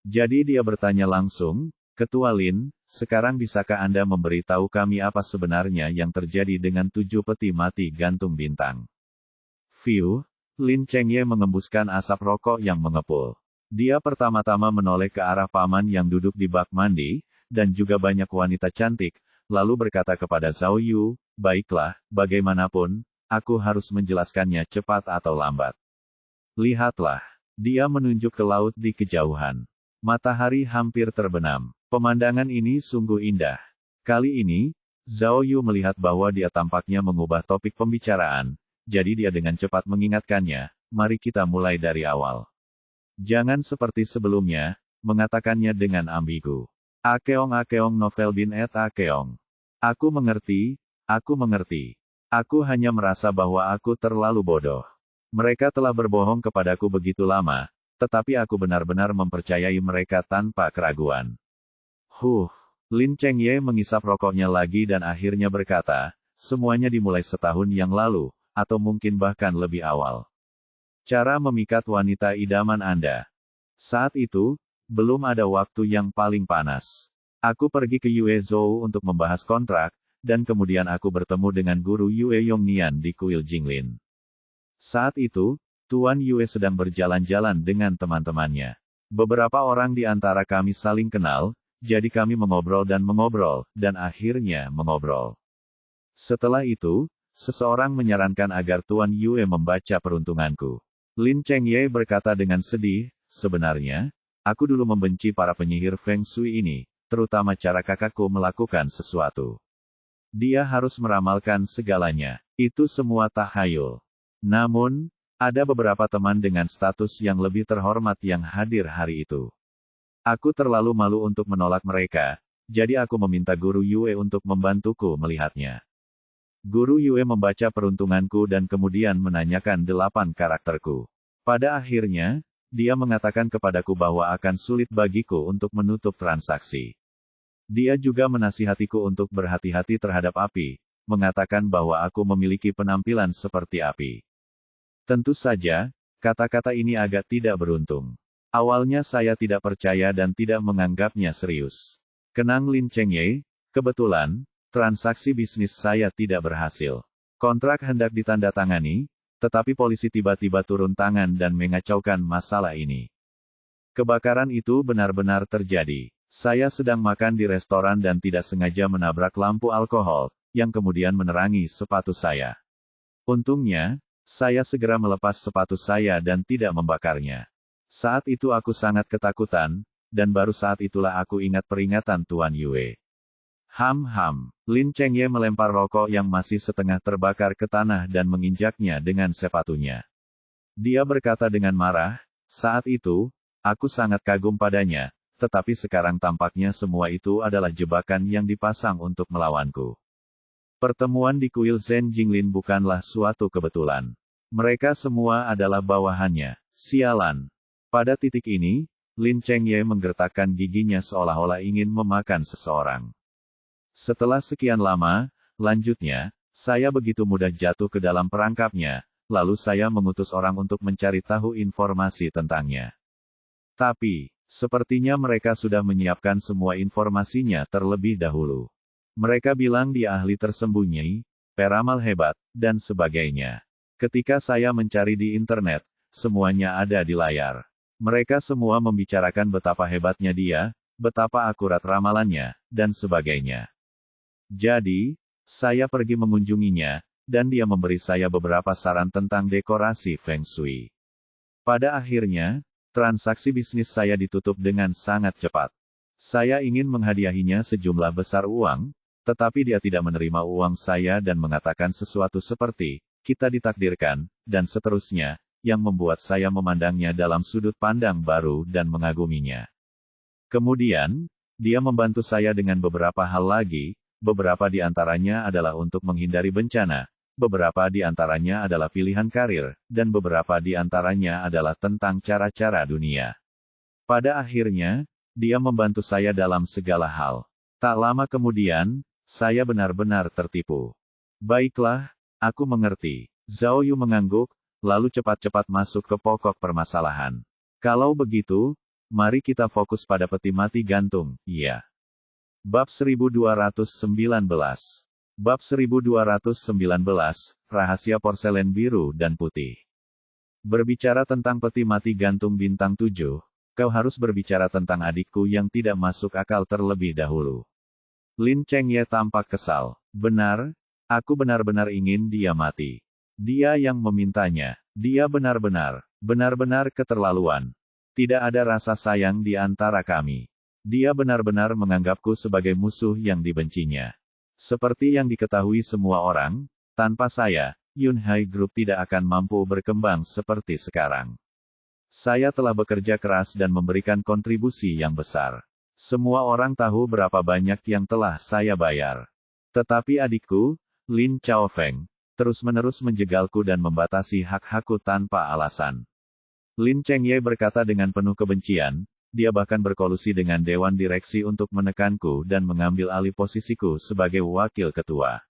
Jadi dia bertanya langsung, Ketua Lin, sekarang bisakah Anda memberitahu kami apa sebenarnya yang terjadi dengan 7 peti mati gantung bintang? Fiuh, Lin Chengye mengembuskan asap rokok yang mengepul. Dia pertama-tama menoleh ke arah paman yang duduk di bak mandi, dan juga banyak wanita cantik, lalu berkata kepada Zhao Yu, baiklah, bagaimanapun, aku harus menjelaskannya cepat atau lambat. Lihatlah, dia menunjuk ke laut di kejauhan. Matahari hampir terbenam. Pemandangan ini sungguh indah. Kali ini, Zhao Yu melihat bahwa dia tampaknya mengubah topik pembicaraan, jadi dia dengan cepat mengingatkannya, mari kita mulai dari awal. Jangan seperti sebelumnya, mengatakannya dengan ambigu. Akeong novel bin et akeong. Aku mengerti, aku mengerti. Aku hanya merasa bahwa aku terlalu bodoh. Mereka telah berbohong kepadaku begitu lama, tetapi aku benar-benar mempercayai mereka tanpa keraguan. Lin Chengye mengisap rokoknya lagi dan akhirnya berkata, semuanya dimulai setahun yang lalu, atau mungkin bahkan lebih awal. Cara memikat wanita idaman Anda. Saat itu, belum ada waktu yang paling panas. Aku pergi ke Yuezhou untuk membahas kontrak, dan kemudian aku bertemu dengan guru Yue Yongnian di kuil Jinglin. Saat itu, Tuan Yue sedang berjalan-jalan dengan teman-temannya. Beberapa orang di antara kami saling kenal, jadi kami mengobrol, dan akhirnya mengobrol. Setelah itu, seseorang menyarankan agar Tuan Yue membaca peruntunganku. Lin Chengye berkata dengan sedih, sebenarnya, aku dulu membenci para penyihir Feng Shui ini, terutama cara kakakku melakukan sesuatu. Dia harus meramalkan segalanya. Itu semua tahayul. Namun, ada beberapa teman dengan status yang lebih terhormat yang hadir hari itu. Aku terlalu malu untuk menolak mereka, jadi aku meminta Guru Yue untuk membantuku melihatnya. Guru Yue membaca peruntunganku dan kemudian menanyakan 8 karakterku. Pada akhirnya, dia mengatakan kepadaku bahwa akan sulit bagiku untuk menutup transaksi. Dia juga menasihatiku untuk berhati-hati terhadap api, mengatakan bahwa aku memiliki penampilan seperti api. Tentu saja, kata-kata ini agak tidak beruntung. Awalnya saya tidak percaya dan tidak menganggapnya serius. Kenang Lin Chengye, kebetulan, transaksi bisnis saya tidak berhasil. Kontrak hendak ditandatangani, tetapi polisi tiba-tiba turun tangan dan mengacaukan masalah ini. Kebakaran itu benar-benar terjadi. Saya sedang makan di restoran dan tidak sengaja menabrak lampu alkohol, yang kemudian menerangi sepatu saya. Untungnya, saya segera melepas sepatu saya dan tidak membakarnya. Saat itu aku sangat ketakutan, dan baru saat itulah aku ingat peringatan Tuan Yue. Lin Chengye melempar rokok yang masih setengah terbakar ke tanah dan menginjaknya dengan sepatunya. Dia berkata dengan marah, saat itu, aku sangat kagum padanya, tetapi sekarang tampaknya semua itu adalah jebakan yang dipasang untuk melawanku. Pertemuan di kuil Zhen Jinglin bukanlah suatu kebetulan. Mereka semua adalah bawahannya. Sialan. Pada titik ini, Lin Chengye menggertakkan giginya seolah-olah ingin memakan seseorang. Setelah sekian lama, lanjutnya, saya begitu mudah jatuh ke dalam perangkapnya, lalu saya mengutus orang untuk mencari tahu informasi tentangnya. Tapi, sepertinya mereka sudah menyiapkan semua informasinya terlebih dahulu. Mereka bilang dia ahli tersembunyi, peramal hebat, dan sebagainya. Ketika saya mencari di internet, semuanya ada di layar. Mereka semua membicarakan betapa hebatnya dia, betapa akurat ramalannya, dan sebagainya. Jadi, saya pergi mengunjunginya, dan dia memberi saya beberapa saran tentang dekorasi Feng Shui. Pada akhirnya, transaksi bisnis saya ditutup dengan sangat cepat. Saya ingin menghadiahinya sejumlah besar uang, tetapi dia tidak menerima uang saya dan mengatakan sesuatu seperti, kita ditakdirkan, dan seterusnya, yang membuat saya memandangnya dalam sudut pandang baru dan mengaguminya. Kemudian, dia membantu saya dengan beberapa hal lagi, beberapa di antaranya adalah untuk menghindari bencana, beberapa di antaranya adalah pilihan karir, dan beberapa di antaranya adalah tentang cara-cara dunia. Pada akhirnya, dia membantu saya dalam segala hal. Tak lama kemudian, saya benar-benar tertipu. Baiklah, aku mengerti. Zhao Yu mengangguk, lalu cepat-cepat masuk ke pokok permasalahan. Kalau begitu, mari kita fokus pada peti mati gantung, iya. Bab 1219. Bab 1219, Rahasia Porselen Biru dan Putih. Berbicara tentang peti mati gantung bintang 7, kau harus berbicara tentang adikku yang tidak masuk akal terlebih dahulu. Lin Chengye tampak kesal. Benar, aku benar-benar ingin dia mati. Dia yang memintanya. Dia benar-benar keterlaluan. Tidak ada rasa sayang di antara kami. Dia benar-benar menganggapku sebagai musuh yang dibencinya. Seperti yang diketahui semua orang, tanpa saya, Yunhai Group tidak akan mampu berkembang seperti sekarang. Saya telah bekerja keras dan memberikan kontribusi yang besar. Semua orang tahu berapa banyak yang telah saya bayar. Tetapi adikku, Lin Chaofeng, terus-menerus menjegalku dan membatasi hak-hakku tanpa alasan. Lin Chengye berkata dengan penuh kebencian, dia bahkan berkolusi dengan Dewan Direksi untuk menekanku dan mengambil alih posisiku sebagai wakil ketua.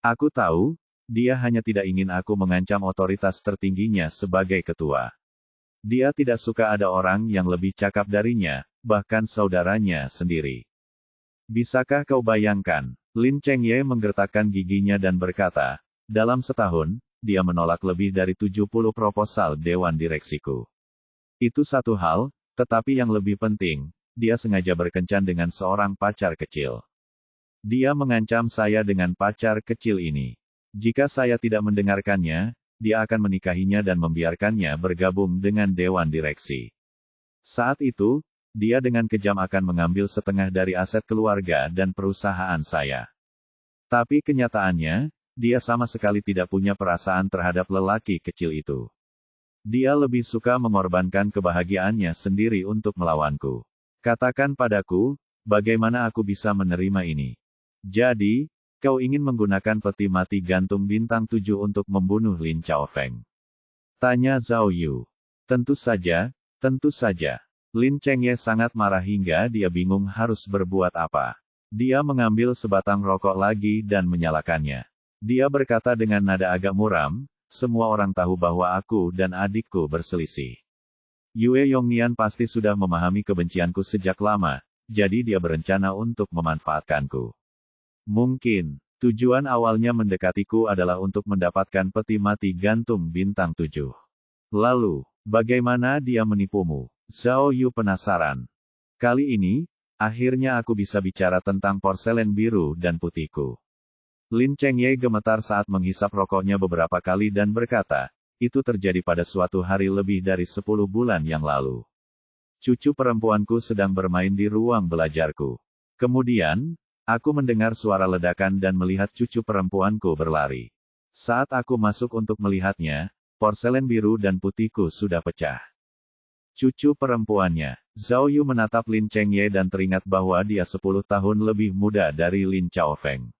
Aku tahu, dia hanya tidak ingin aku mengancam otoritas tertingginya sebagai ketua. Dia tidak suka ada orang yang lebih cakap darinya, bahkan saudaranya sendiri. Bisakah kau bayangkan? Lin Chengye menggertakkan giginya dan berkata, dalam setahun, dia menolak lebih dari 70 proposal Dewan Direksiku. Itu satu hal, tetapi yang lebih penting, dia sengaja berkencan dengan seorang pacar kecil. Dia mengancam saya dengan pacar kecil ini. Jika saya tidak mendengarkannya, dia akan menikahinya dan membiarkannya bergabung dengan Dewan Direksi. Saat itu, dia dengan kejam akan mengambil setengah dari aset keluarga dan perusahaan saya. Tapi kenyataannya, dia sama sekali tidak punya perasaan terhadap lelaki kecil itu. Dia lebih suka mengorbankan kebahagiaannya sendiri untuk melawanku. Katakan padaku, bagaimana aku bisa menerima ini? Jadi, kau ingin menggunakan peti mati gantung bintang 7 untuk membunuh Lin Chaofeng? Tanya Zhao Yu. Tentu saja, tentu saja. Lin Chengye sangat marah hingga dia bingung harus berbuat apa. Dia mengambil sebatang rokok lagi dan menyalakannya. Dia berkata dengan nada agak muram, semua orang tahu bahwa aku dan adikku berselisih. Yue Yongnian pasti sudah memahami kebencianku sejak lama, jadi dia berencana untuk memanfaatkanku. Mungkin, tujuan awalnya mendekatiku adalah untuk mendapatkan peti mati gantung bintang 7. Lalu, bagaimana dia menipumu? Zhao Yu penasaran. Kali ini, akhirnya aku bisa bicara tentang porselen biru dan putihku. Lin Chengye gemetar saat menghisap rokoknya beberapa kali dan berkata, itu terjadi pada suatu hari lebih dari 10 bulan yang lalu. Cucu perempuanku sedang bermain di ruang belajarku. Kemudian, aku mendengar suara ledakan dan melihat cucu perempuanku berlari. Saat aku masuk untuk melihatnya, porselen biru dan putihku sudah pecah. Cucu perempuannya, Zhao Yu menatap Lin Chengye dan teringat bahwa dia 10 tahun lebih muda dari Lin Chaofeng.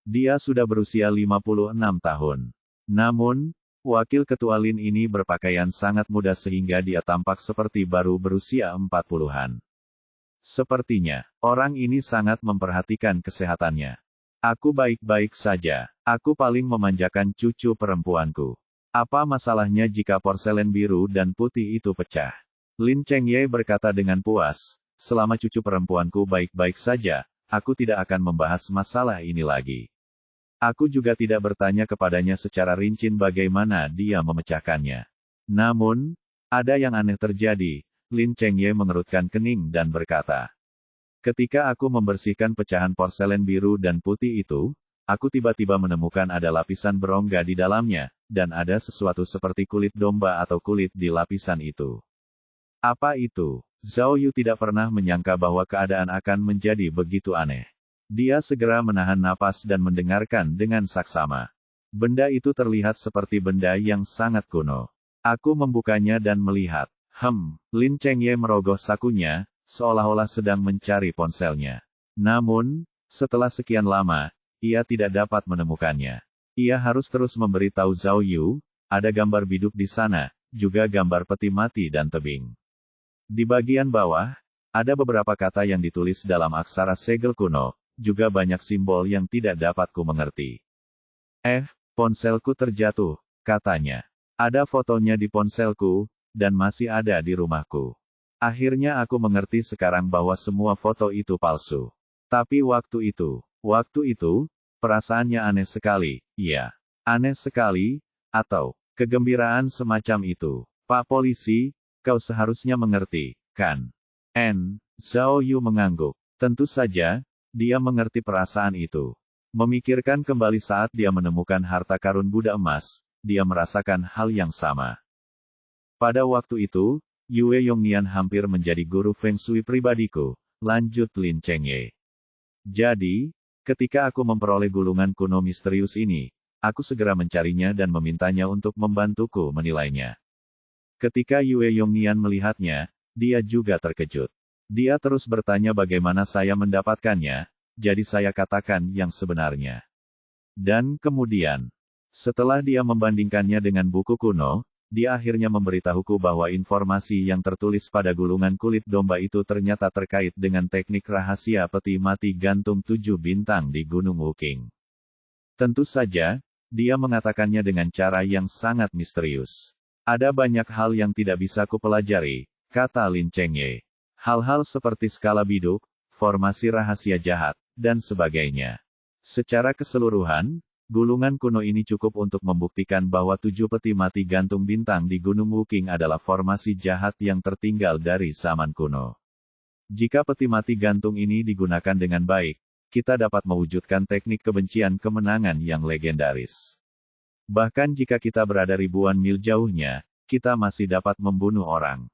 Dia sudah berusia 56 tahun. Namun, Wakil ketua Lin ini berpakaian sangat muda sehingga dia tampak seperti baru berusia 40-an. Sepertinya, orang ini sangat memperhatikan kesehatannya. Aku baik-baik saja. Aku paling memanjakan cucu perempuanku. Apa masalahnya jika porselen biru dan putih itu pecah? Lin Chengye berkata dengan puas, selama cucu perempuanku baik-baik saja, aku tidak akan membahas masalah ini lagi. Aku juga tidak bertanya kepadanya secara rinci bagaimana dia memecahkannya. Namun, ada yang aneh terjadi. Lin Chengye mengerutkan kening dan berkata, ketika aku membersihkan pecahan porselen biru dan putih itu, aku tiba-tiba menemukan ada lapisan berongga di dalamnya, dan ada sesuatu seperti kulit domba atau kulit di lapisan itu. Apa itu? Zhao Yu tidak pernah menyangka bahwa keadaan akan menjadi begitu aneh. Dia segera menahan napas dan mendengarkan dengan saksama. Benda itu terlihat seperti benda yang sangat kuno. Aku membukanya dan melihat. Lin Chengye merogoh sakunya, seolah-olah sedang mencari ponselnya. Namun, setelah sekian lama, ia tidak dapat menemukannya. Ia harus terus memberitahu Zhao Yu, ada gambar biduk di sana, juga gambar peti mati dan tebing. Di bagian bawah, ada beberapa kata yang ditulis dalam aksara segel kuno, juga banyak simbol yang tidak dapat ku mengerti. Ponselku terjatuh, katanya. Ada fotonya di ponselku, dan masih ada di rumahku. Akhirnya aku mengerti sekarang bahwa semua foto itu palsu. Tapi waktu itu, perasaannya aneh sekali, iya. Aneh sekali, atau, kegembiraan semacam itu. Pak Polisi, kau seharusnya mengerti, kan? Zhao Yu mengangguk. Tentu saja, dia mengerti perasaan itu. Memikirkan kembali saat dia menemukan harta karun Buddha emas, dia merasakan hal yang sama. Pada waktu itu, Yue Yongnian hampir menjadi guru Feng Shui pribadiku, lanjut Lin Chengye. Jadi, ketika aku memperoleh gulungan kuno misterius ini, aku segera mencarinya dan memintanya untuk membantuku menilainya. Ketika Yue Yongnian melihatnya, dia juga terkejut. Dia terus bertanya bagaimana saya mendapatkannya, jadi saya katakan yang sebenarnya. Dan kemudian, setelah dia membandingkannya dengan buku kuno, dia akhirnya memberitahuku bahwa informasi yang tertulis pada gulungan kulit domba itu ternyata terkait dengan teknik rahasia peti mati gantung 7 bintang di Gunung Wuking. Tentu saja, dia mengatakannya dengan cara yang sangat misterius. Ada banyak hal yang tidak bisa kupelajari, kata Lin Chengye. Hal-hal seperti skala biduk, formasi rahasia jahat, dan sebagainya. Secara keseluruhan, gulungan kuno ini cukup untuk membuktikan bahwa 7 peti mati gantung bintang di Gunung Wuking adalah formasi jahat yang tertinggal dari zaman kuno. Jika peti mati gantung ini digunakan dengan baik, kita dapat mewujudkan teknik kebencian kemenangan yang legendaris. Bahkan jika kita berada ribuan mil jauhnya, kita masih dapat membunuh orang.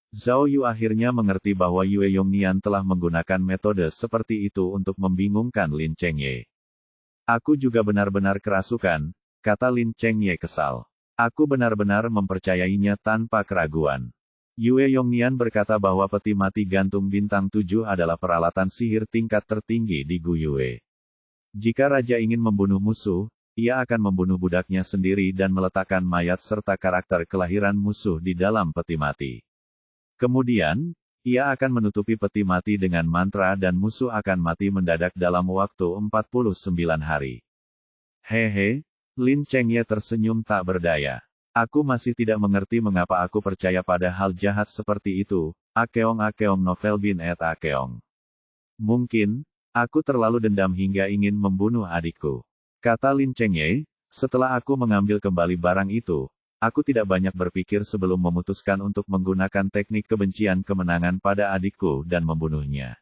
Zhao Yu akhirnya mengerti bahwa Yue Yongnian telah menggunakan metode seperti itu untuk membingungkan Lin Chengye. Aku juga benar-benar kerasukan, kata Lin Chengye kesal. Aku benar-benar mempercayainya tanpa keraguan. Yue Yongnian berkata bahwa peti mati gantung bintang 7 adalah peralatan sihir tingkat tertinggi di Gu Yue. Jika raja ingin membunuh musuh, ia akan membunuh budaknya sendiri dan meletakkan mayat serta karakter kelahiran musuh di dalam peti mati. Kemudian, ia akan menutupi peti mati dengan mantra dan musuh akan mati mendadak dalam waktu 49 hari. Lin Chengye tersenyum tak berdaya. Aku masih tidak mengerti mengapa aku percaya pada hal jahat seperti itu, Akeong novel bin et Akeong. Mungkin, aku terlalu dendam hingga ingin membunuh adikku. Kata Lin Chengye, setelah aku mengambil kembali barang itu, aku tidak banyak berpikir sebelum memutuskan untuk menggunakan teknik kebencian kemenangan pada adikku dan membunuhnya.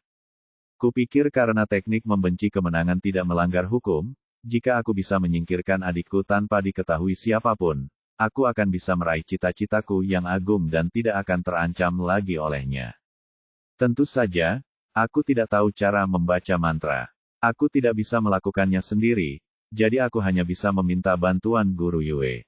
Kupikir karena teknik membenci kemenangan tidak melanggar hukum, jika aku bisa menyingkirkan adikku tanpa diketahui siapapun, aku akan bisa meraih cita-citaku yang agung dan tidak akan terancam lagi olehnya. Tentu saja, aku tidak tahu cara membaca mantra. Aku tidak bisa melakukannya sendiri, jadi aku hanya bisa meminta bantuan Guru Yue.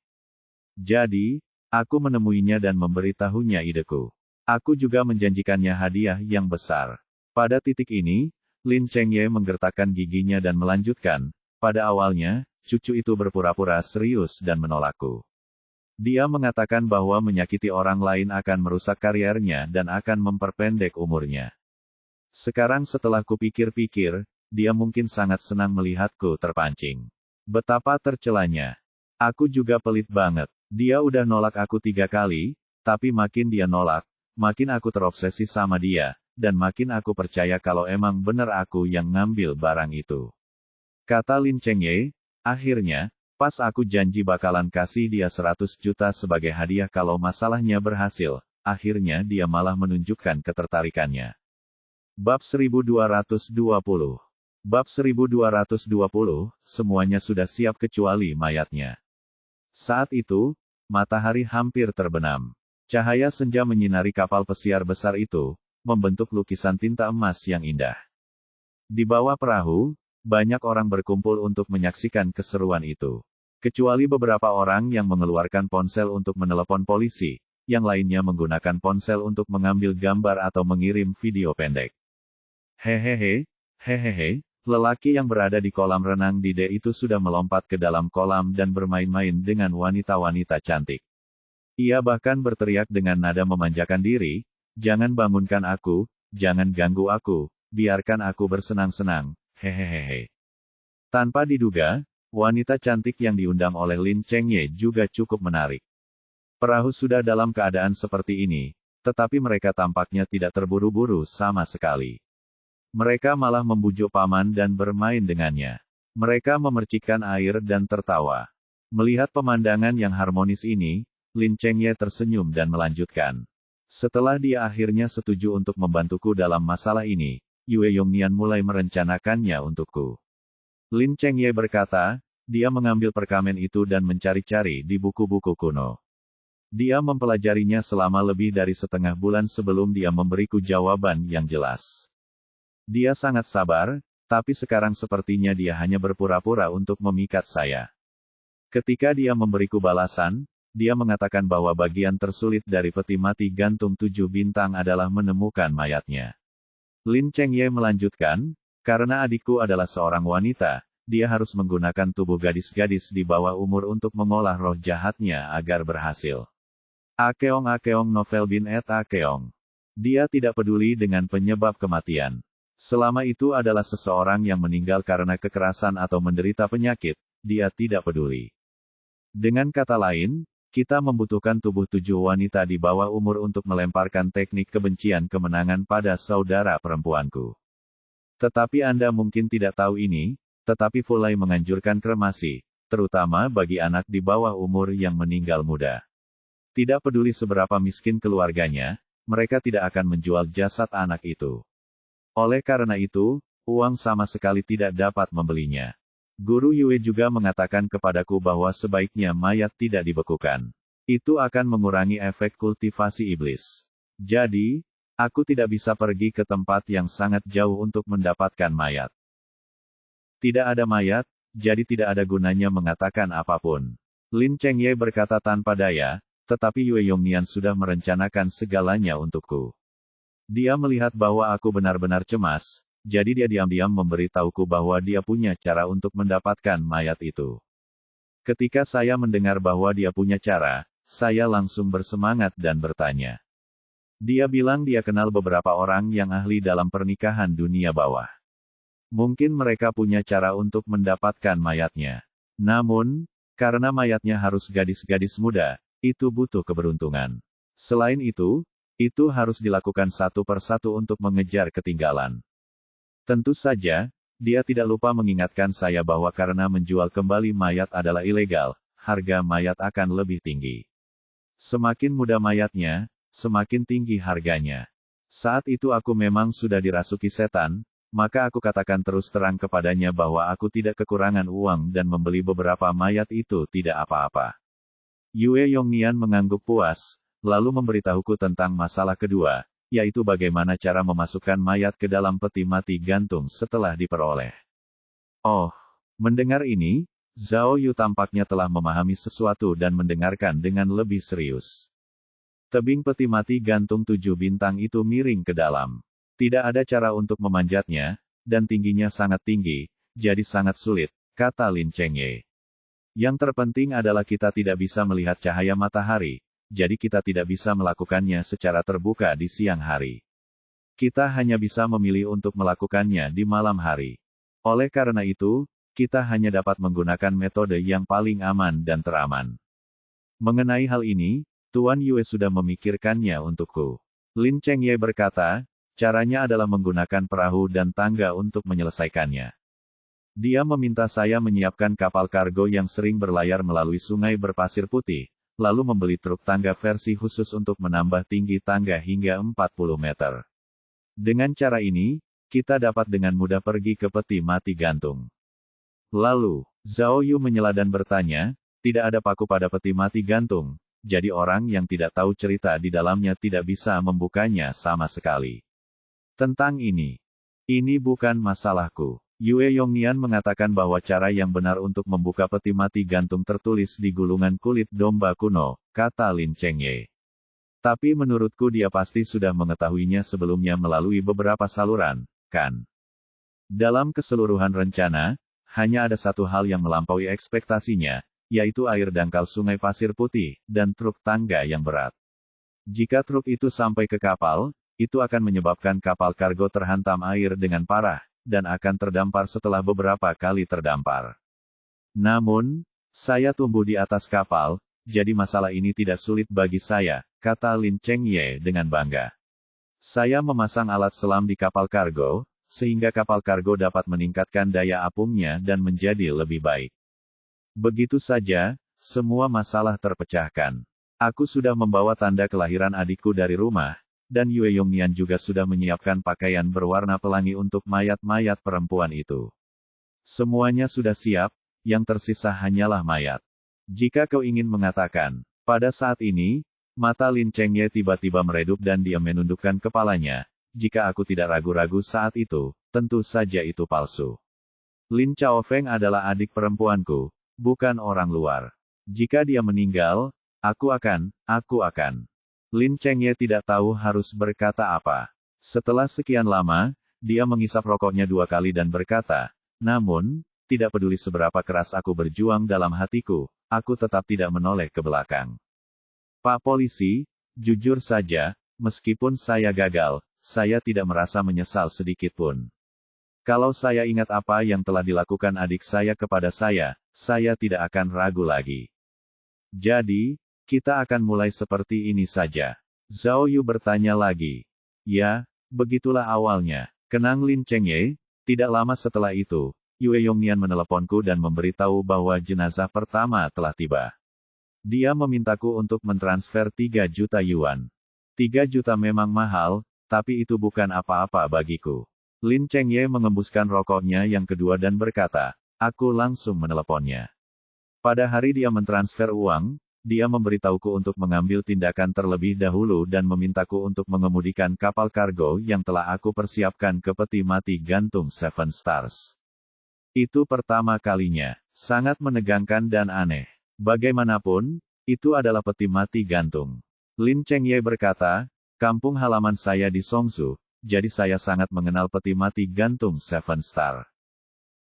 Jadi, aku menemuinya dan memberitahunya ideku. Aku juga menjanjikannya hadiah yang besar. Pada titik ini, Lin Chengye menggertakkan giginya dan melanjutkan, pada awalnya, cucu itu berpura-pura serius dan menolakku. Dia mengatakan bahwa menyakiti orang lain akan merusak kariernya dan akan memperpendek umurnya. Sekarang setelah kupikir-pikir, dia mungkin sangat senang melihatku terpancing. Betapa tercelanya. Aku juga pelit banget. Dia udah nolak aku 3 kali, tapi makin dia nolak, makin aku terobsesi sama dia, dan makin aku percaya kalau emang bener aku yang ngambil barang itu. Kata Lin Chengye, akhirnya, pas aku janji bakalan kasih dia 100 juta sebagai hadiah kalau masalahnya berhasil, akhirnya dia malah menunjukkan ketertarikannya. Bab 1220. Bab 1220, semuanya sudah siap kecuali mayatnya. Saat itu, matahari hampir terbenam. Cahaya senja menyinari kapal pesiar besar itu, membentuk lukisan tinta emas yang indah. Di bawah perahu, banyak orang berkumpul untuk menyaksikan keseruan itu. Kecuali beberapa orang yang mengeluarkan ponsel untuk menelepon polisi, yang lainnya menggunakan ponsel untuk mengambil gambar atau mengirim video pendek. Hehehe, hehehe, lelaki yang berada di kolam renang di D itu sudah melompat ke dalam kolam dan bermain-main dengan wanita-wanita cantik. Ia bahkan berteriak dengan nada memanjakan diri, "Jangan bangunkan aku, jangan ganggu aku, biarkan aku bersenang-senang, hehehe." Tanpa diduga, wanita cantik yang diundang oleh Lin Chengye juga cukup menarik. Perahu sudah dalam keadaan seperti ini, tetapi mereka tampaknya tidak terburu-buru sama sekali. Mereka malah membujuk paman dan bermain dengannya. Mereka memercikkan air dan tertawa. Melihat pemandangan yang harmonis ini, Lin Chengye tersenyum dan melanjutkan. Setelah dia akhirnya setuju untuk membantuku dalam masalah ini, Yue Yongnian mulai merencanakannya untukku. Lin Chengye berkata, dia mengambil perkamen itu dan mencari-cari di buku-buku kuno. Dia mempelajarinya selama lebih dari setengah bulan sebelum dia memberiku jawaban yang jelas. Dia sangat sabar, tapi sekarang sepertinya dia hanya berpura-pura untuk memikat saya. Ketika dia memberiku balasan, dia mengatakan bahwa bagian tersulit dari peti mati gantung 7 bintang adalah menemukan mayatnya. Lin Chengye melanjutkan, karena adikku adalah seorang wanita, dia harus menggunakan tubuh gadis-gadis di bawah umur untuk mengolah roh jahatnya agar berhasil. Akeong novel bin et Akeong. Dia tidak peduli dengan penyebab kematian. Selama itu adalah seseorang yang meninggal karena kekerasan atau menderita penyakit, dia tidak peduli. Dengan kata lain, kita membutuhkan tubuh 7 wanita di bawah umur untuk melemparkan teknik kebencian kemenangan pada saudara perempuanku. Tetapi Anda mungkin tidak tahu ini, tetapi Fulai menganjurkan kremasi, terutama bagi anak di bawah umur yang meninggal muda. Tidak peduli seberapa miskin keluarganya, mereka tidak akan menjual jasad anak itu. Oleh karena itu, uang sama sekali tidak dapat membelinya. Guru Yue juga mengatakan kepadaku bahwa sebaiknya mayat tidak dibekukan. Itu akan mengurangi efek kultivasi iblis. Jadi, aku tidak bisa pergi ke tempat yang sangat jauh untuk mendapatkan mayat. Tidak ada mayat, jadi tidak ada gunanya mengatakan apapun. Lin Chengye berkata tanpa daya, tetapi Yue Yongnian sudah merencanakan segalanya untukku. Dia melihat bahwa aku benar-benar cemas, jadi dia diam-diam memberitahuku bahwa dia punya cara untuk mendapatkan mayat itu. Ketika saya mendengar bahwa dia punya cara, saya langsung bersemangat dan bertanya. Dia bilang dia kenal beberapa orang yang ahli dalam pernikahan dunia bawah. Mungkin mereka punya cara untuk mendapatkan mayatnya. Namun, karena mayatnya harus gadis-gadis muda, itu butuh keberuntungan. Selain itu harus dilakukan satu persatu untuk mengejar ketinggalan. Tentu saja, dia tidak lupa mengingatkan saya bahwa karena menjual kembali mayat adalah ilegal, harga mayat akan lebih tinggi. Semakin muda mayatnya, semakin tinggi harganya. Saat itu aku memang sudah dirasuki setan, maka aku katakan terus terang kepadanya bahwa aku tidak kekurangan uang dan membeli beberapa mayat itu tidak apa-apa. Yue Yongnian mengangguk puas, lalu memberitahuku tentang masalah kedua, yaitu bagaimana cara memasukkan mayat ke dalam peti mati gantung setelah diperoleh. Oh, mendengar ini, Zhao Yu tampaknya telah memahami sesuatu dan mendengarkan dengan lebih serius. Tebing peti mati gantung 7 bintang itu miring ke dalam. Tidak ada cara untuk memanjatnya, dan tingginya sangat tinggi, jadi sangat sulit, kata Lin Chengye. Yang terpenting adalah kita tidak bisa melihat cahaya matahari, jadi kita tidak bisa melakukannya secara terbuka di siang hari. Kita hanya bisa memilih untuk melakukannya di malam hari. Oleh karena itu, kita hanya dapat menggunakan metode yang paling aman dan teraman. Mengenai hal ini, Tuan Yue sudah memikirkannya untukku. Lin Chengye berkata, caranya adalah menggunakan perahu dan tangga untuk menyelesaikannya. Dia meminta saya menyiapkan kapal kargo yang sering berlayar melalui sungai berpasir putih, lalu membeli truk tangga versi khusus untuk menambah tinggi tangga hingga 40 meter. Dengan cara ini, kita dapat dengan mudah pergi ke peti mati gantung. Lalu, Zhao Yu menyela dan bertanya, tidak ada paku pada peti mati gantung, jadi orang yang tidak tahu cerita di dalamnya tidak bisa membukanya sama sekali. Tentang ini bukan masalahku. Yue Yongnian mengatakan bahwa cara yang benar untuk membuka peti mati gantung tertulis di gulungan kulit domba kuno, kata Lin Chengye. Tapi menurutku dia pasti sudah mengetahuinya sebelumnya melalui beberapa saluran, kan? Dalam keseluruhan rencana, hanya ada satu hal yang melampaui ekspektasinya, yaitu air dangkal sungai pasir putih, dan truk tangga yang berat. Jika truk itu sampai ke kapal, itu akan menyebabkan kapal kargo terhantam air dengan parah, dan akan terdampar setelah beberapa kali terdampar. Namun, saya tumbuh di atas kapal, jadi masalah ini tidak sulit bagi saya, kata Lin Chengye dengan bangga. Saya memasang alat selam di kapal kargo, sehingga kapal kargo dapat meningkatkan daya apungnya dan menjadi lebih baik. Begitu saja, semua masalah terpecahkan. Aku sudah membawa tanda kelahiran adikku dari rumah, dan Yue Yongnian juga sudah menyiapkan pakaian berwarna pelangi untuk mayat-mayat perempuan itu. Semuanya sudah siap, yang tersisa hanyalah mayat. Jika kau ingin mengatakan, pada saat ini, mata Lin Chengye tiba-tiba meredup dan dia menundukkan kepalanya, jika aku tidak ragu-ragu saat itu, tentu saja itu palsu. Lin Chaofeng adalah adik perempuanku, bukan orang luar. Jika dia meninggal, aku akan. Lin Chengye tidak tahu harus berkata apa. Setelah sekian lama, dia mengisap rokoknya 2 kali dan berkata, namun, tidak peduli seberapa keras aku berjuang dalam hatiku, aku tetap tidak menoleh ke belakang. Pak Polisi, jujur saja, meskipun saya gagal, saya tidak merasa menyesal sedikit pun. Kalau saya ingat apa yang telah dilakukan adik saya kepada saya tidak akan ragu lagi. Jadi, kita akan mulai seperti ini saja. Zhao Yu bertanya lagi. Ya, begitulah awalnya, kenang Lin Chengye. Tidak lama setelah itu, Yue Yongnian meneleponku dan memberitahu bahwa jenazah pertama telah tiba. Dia memintaku untuk mentransfer 3 juta yuan. 3 juta memang mahal, tapi itu bukan apa-apa bagiku. Lin Chengye mengembuskan rokoknya yang kedua dan berkata, aku langsung meneleponnya. Pada hari dia mentransfer uang, dia memberitahuku untuk mengambil tindakan terlebih dahulu dan memintaku untuk mengemudikan kapal kargo yang telah aku persiapkan ke peti mati gantung Seven Stars. Itu pertama kalinya, sangat menegangkan dan aneh. Bagaimanapun, itu adalah peti mati gantung. Lin Chengye berkata, kampung halaman saya di Songsu, jadi saya sangat mengenal peti mati gantung Seven Star.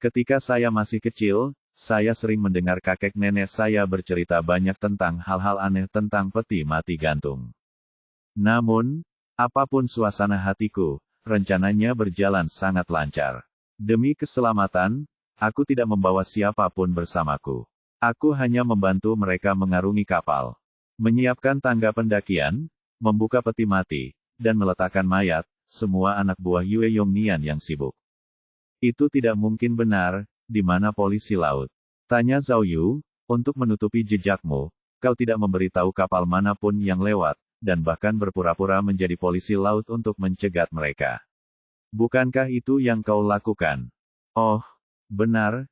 Ketika saya masih kecil, saya sering mendengar kakek nenek saya bercerita banyak tentang hal-hal aneh tentang peti mati gantung. Namun, apapun suasana hatiku, rencananya berjalan sangat lancar. Demi keselamatan, aku tidak membawa siapapun bersamaku. Aku hanya membantu mereka mengarungi kapal, menyiapkan tangga pendakian, membuka peti mati, dan meletakkan mayat, semua anak buah Yue Yongnian yang sibuk. Itu tidak mungkin benar, di mana polisi laut? Tanya Zhao Yu, untuk menutupi jejakmu, kau tidak memberitahu kapal manapun yang lewat, dan bahkan berpura-pura menjadi polisi laut untuk mencegat mereka. Bukankah itu yang kau lakukan? Oh, benar.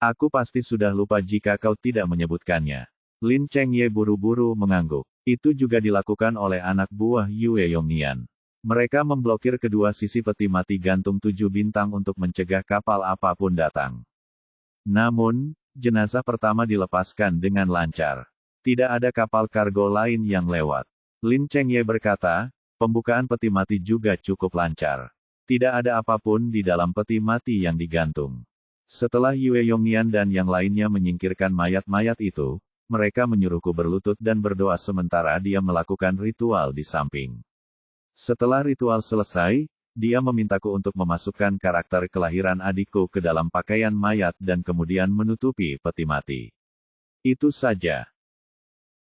Aku pasti sudah lupa jika kau tidak menyebutkannya. Lin Chengye buru-buru mengangguk. Itu juga dilakukan oleh anak buah Yue Yongnian. Mereka memblokir kedua sisi peti mati gantung 7 bintang untuk mencegah kapal apapun datang. Namun, jenazah pertama dilepaskan dengan lancar. Tidak ada kapal kargo lain yang lewat. Lin Chengye berkata, pembukaan peti mati juga cukup lancar. Tidak ada apapun di dalam peti mati yang digantung. Setelah Yue Yongnian dan yang lainnya menyingkirkan mayat-mayat itu, mereka menyuruhku berlutut dan berdoa sementara dia melakukan ritual di samping. Setelah ritual selesai, dia memintaku untuk memasukkan karakter kelahiran adikku ke dalam pakaian mayat dan kemudian menutupi peti mati. Itu saja.